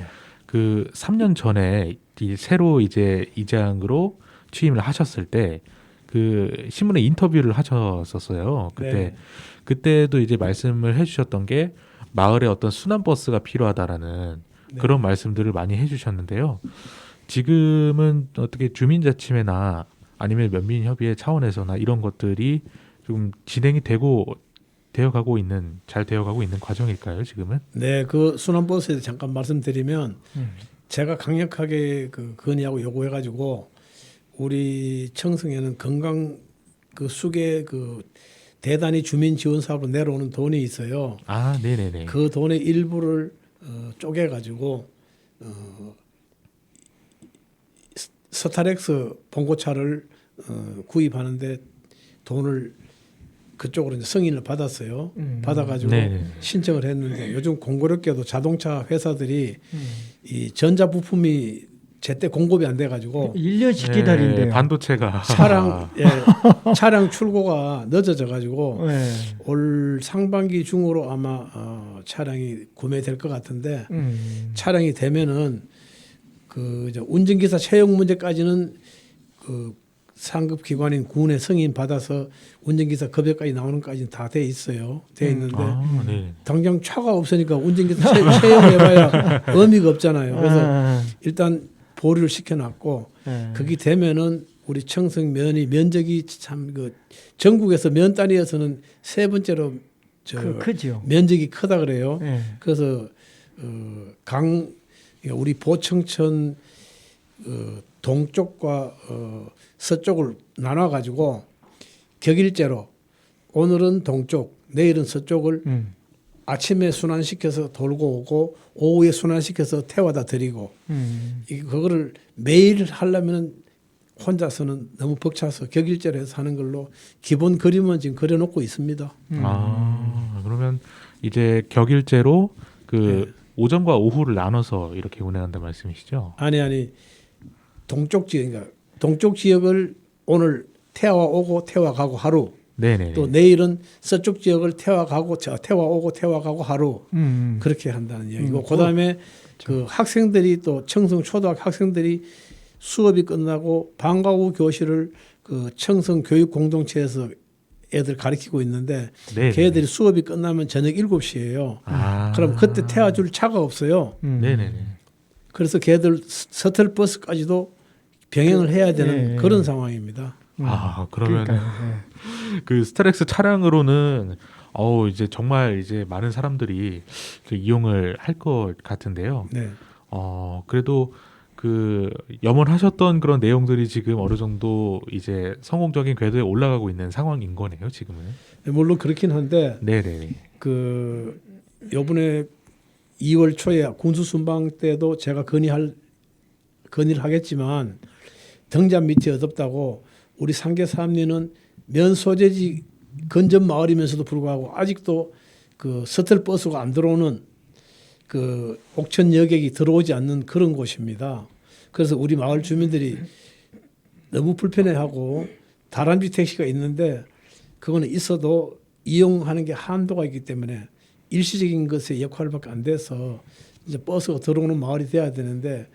그 3년 전에 새로 이제 이장으로 취임을 하셨을 때 그 신문에 인터뷰를 하셨었어요. 그때도 이제 말씀을 해주셨던 게 마을에 어떤 순환 버스가 필요하다라는 그런 말씀들을 많이 해주셨는데요. 지금은 어떻게 주민자치회나 아니면 면민협의회 차원에서나 이런 것들이 좀 진행이 되어가고 있는 과정일까요, 지금은? 네, 그 순환버스에 대해서 잠깐 말씀드리면 제가 강력하게 그 건의하고 요구해가지고 우리 청성에는 건강 그 수계 그 대단위 주민 지원 사업으로 내려오는 돈이 있어요. 아, 네네네. 그 돈의 일부를 쪼개가지고 스타렉스 봉고차를 구입하는데 돈을 그쪽으로 이제 승인을 받았어요. 받아가지고 네네. 신청을 했는데 요즘 공교롭게도 자동차 회사들이 이 전자 부품이 제때 공급이 안 돼가지고 1년씩 기다린대요. 반도체가 차량 출고가 늦어져가지고 네. 올 상반기 중으로 아마 차량이 구매될 것 같은데 차량이 되면은 그 이제 운전기사 채용 문제까지는 그 상급 기관인 군의 승인 받아서 운전기사 급여까지 나오는 까지는 다 돼 있어요. 돼 있는데 네. 당장 차가 없으니까 운전기사 채용해봐야 의미가 없잖아요. 그래서 일단 보류를 시켜놨고 그게 되면은 우리 청성면이 면적이 참 그 전국에서 면 단위에서는 세 번째로 크죠. 면적이 크다 그래요. 네. 그래서 우리 보청천 동쪽과 서쪽을 나눠 가지고 격일제로 오늘은 동쪽, 내일은 서쪽을 아침에 순환시켜서 돌고 오고 오후에 순환시켜서 태워다 드리고 그거를 매일 하려면 혼자서는 너무 벅차서 격일제로 해서 하는 걸로 기본 그림은 지금 그려놓고 있습니다. 그러면 이제 격일제로 그 오전과 오후를 나눠서 이렇게 운행한다는 말씀이시죠? 아니 동쪽 지역인가 동쪽 지역을 오늘 태워 오고 태워 가고 하루. 네네. 또 내일은 서쪽 지역을 태워 가고 태워 오고 태워 가고 하루. 그렇게 한다는 이야기고 그다음에 그 학생들이 또 청성 초등학교 학생들이 수업이 끝나고 방과 후 교실을 그 청성 교육 공동체에서 애들 가르치고 있는데 걔들이 수업이 끝나면 저녁 7시예요. 그럼 그때 태워줄 차가 없어요. 네네네. 그래서 걔들 서틀버스까지도 병행을 해야 되는 그런 상황입니다. 아, 그러면 그러니까요. 그 스타렉스 차량으로는 이제 정말 이제 많은 사람들이 그 이용을 할 것 같은데요. 네. 그래도 그 염원하셨던 그런 내용들이 지금 어느 정도 이제 성공적인 궤도에 올라가고 있는 상황인 거네요, 지금은. 물론 그렇긴 한데 네네. 그 요번에 2월 초에 군수 순방 때도 제가 건의를 하겠지만 등잔 밑이 어둡다고 우리 상계 삼리는 면 소재지 건전 마을이면서도 불구하고 아직도 그 서틀 버스가 안 들어오는 그 옥천 여객이 들어오지 않는 그런 곳입니다. 그래서 우리 마을 주민들이 너무 불편해하고 다람쥐 택시가 있는데 그거는 있어도 이용하는 게 한도가 있기 때문에 일시적인 것의 역할밖에 안 돼서 이제 버스가 들어오는 마을이 돼야 되는데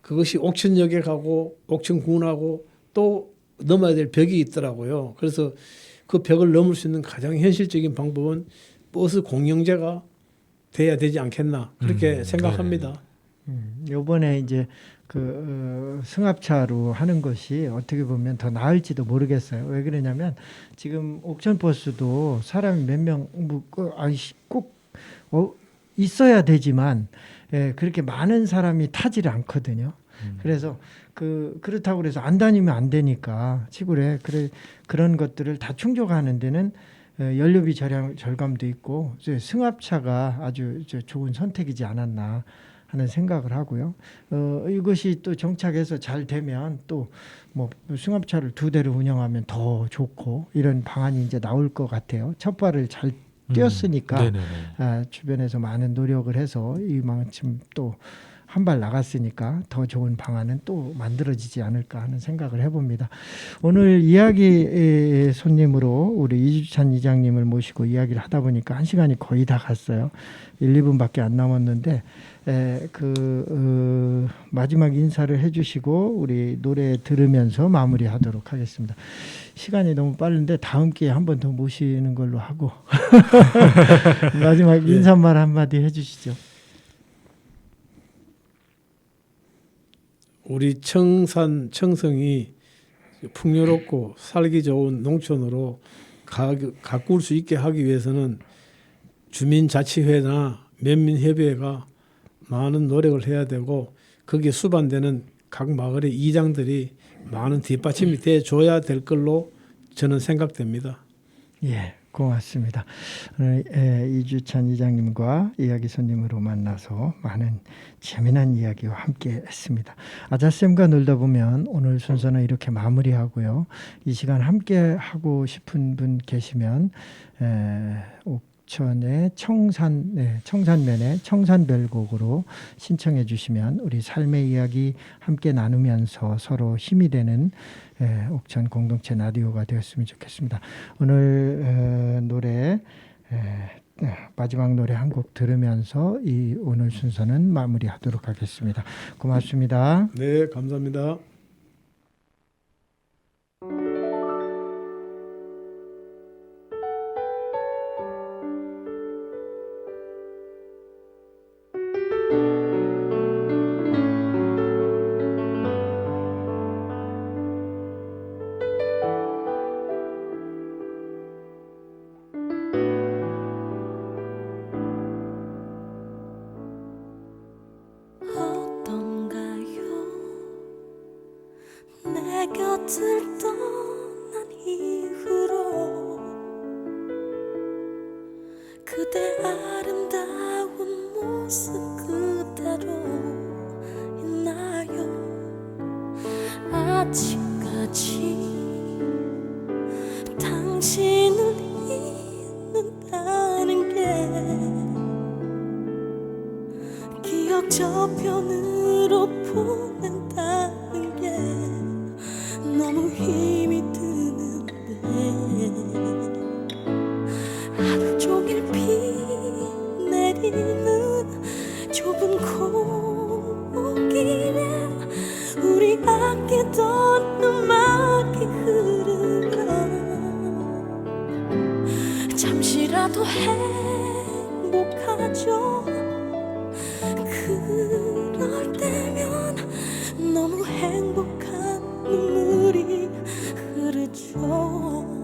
그것이 옥천역에 가고 옥천군하고 또 넘어야 될 벽이 있더라고요. 그래서 그 벽을 넘을 수 있는 가장 현실적인 방법은 버스 공영제가 돼야 되지 않겠나 그렇게 생각합니다. 요번에 이제 그 승합차로 하는 것이 어떻게 보면 더 나을지도 모르겠어요. 왜 그러냐면 지금 옥천 버스도 사람이 몇 명 꼭 있어야 되지만 그렇게 많은 사람이 타지를 않거든요. 그래서 그렇다고 그래서 안 다니면 안 되니까 시골에 그런 것들을 다 충족하는 데는 연료비 절감도 있고 승합차가 아주 좋은 선택이지 않았나 하는 생각을 하고요. 이것이 또 정착해서 잘 되면 또 뭐 승합차를 2대를 운영하면 더 좋고 이런 방안이 이제 나올 것 같아요. 첫 발을 잘 뛰었으니까 주변에서 많은 노력을 해서 이만큼 또 한 발 나갔으니까 더 좋은 방안은 또 만들어지지 않을까 하는 생각을 해봅니다. 오늘 이야기 손님으로 우리 이주찬 이장님을 모시고 이야기를 하다 보니까 1시간이 거의 다 갔어요. 1, 2분밖에 안 남았는데 마지막 인사를 해주시고 우리 노래 들으면서 마무리하도록 하겠습니다. 시간이 너무 빠른데 다음 기회에 한 번 더 모시는 걸로 하고 마지막 인사말 한마디 해주시죠. 우리 청성이 풍요롭고 살기 좋은 농촌으로 가꿀 수 있게 하기 위해서는 주민자치회나 면민협의회가 많은 노력을 해야 되고 거기에 수반되는 각 마을의 이장들이 많은 뒷받침이 돼줘야 될 걸로 저는 생각됩니다. 예, 고맙습니다. 오늘 이주찬 이장님과 이야기 손님으로 만나서 많은 재미난 이야기와 함께 했습니다. 아자쌤과 놀다 보면 오늘 순서는 이렇게 마무리하고요. 이 시간 함께 하고 싶은 분 계시면 옥천의 청산면의 청산별곡으로 신청해 주시면 우리 삶의 이야기 함께 나누면서 서로 힘이 되는 옥천 공동체 라디오가 되었으면 좋겠습니다. 오늘 노래 마지막 노래 한 곡 들으면서 이 오늘 순서는 마무리하도록 하겠습니다. 고맙습니다. 네, 감사합니다. 내 곁을 떠난 이후로 그대 아름다운 모습 그대로 있나요? 아직까지 당신을 잊는다는 게 기억 저편으로 보낸다는 게 너무 힘이 드는데 하루 종일 비 내리는 좁은 골목길에 우리 아끼던 음악이 흐르면 잠시라도 행복하죠. 그럴 때면 너무 행복한 눈물이 흐르죠.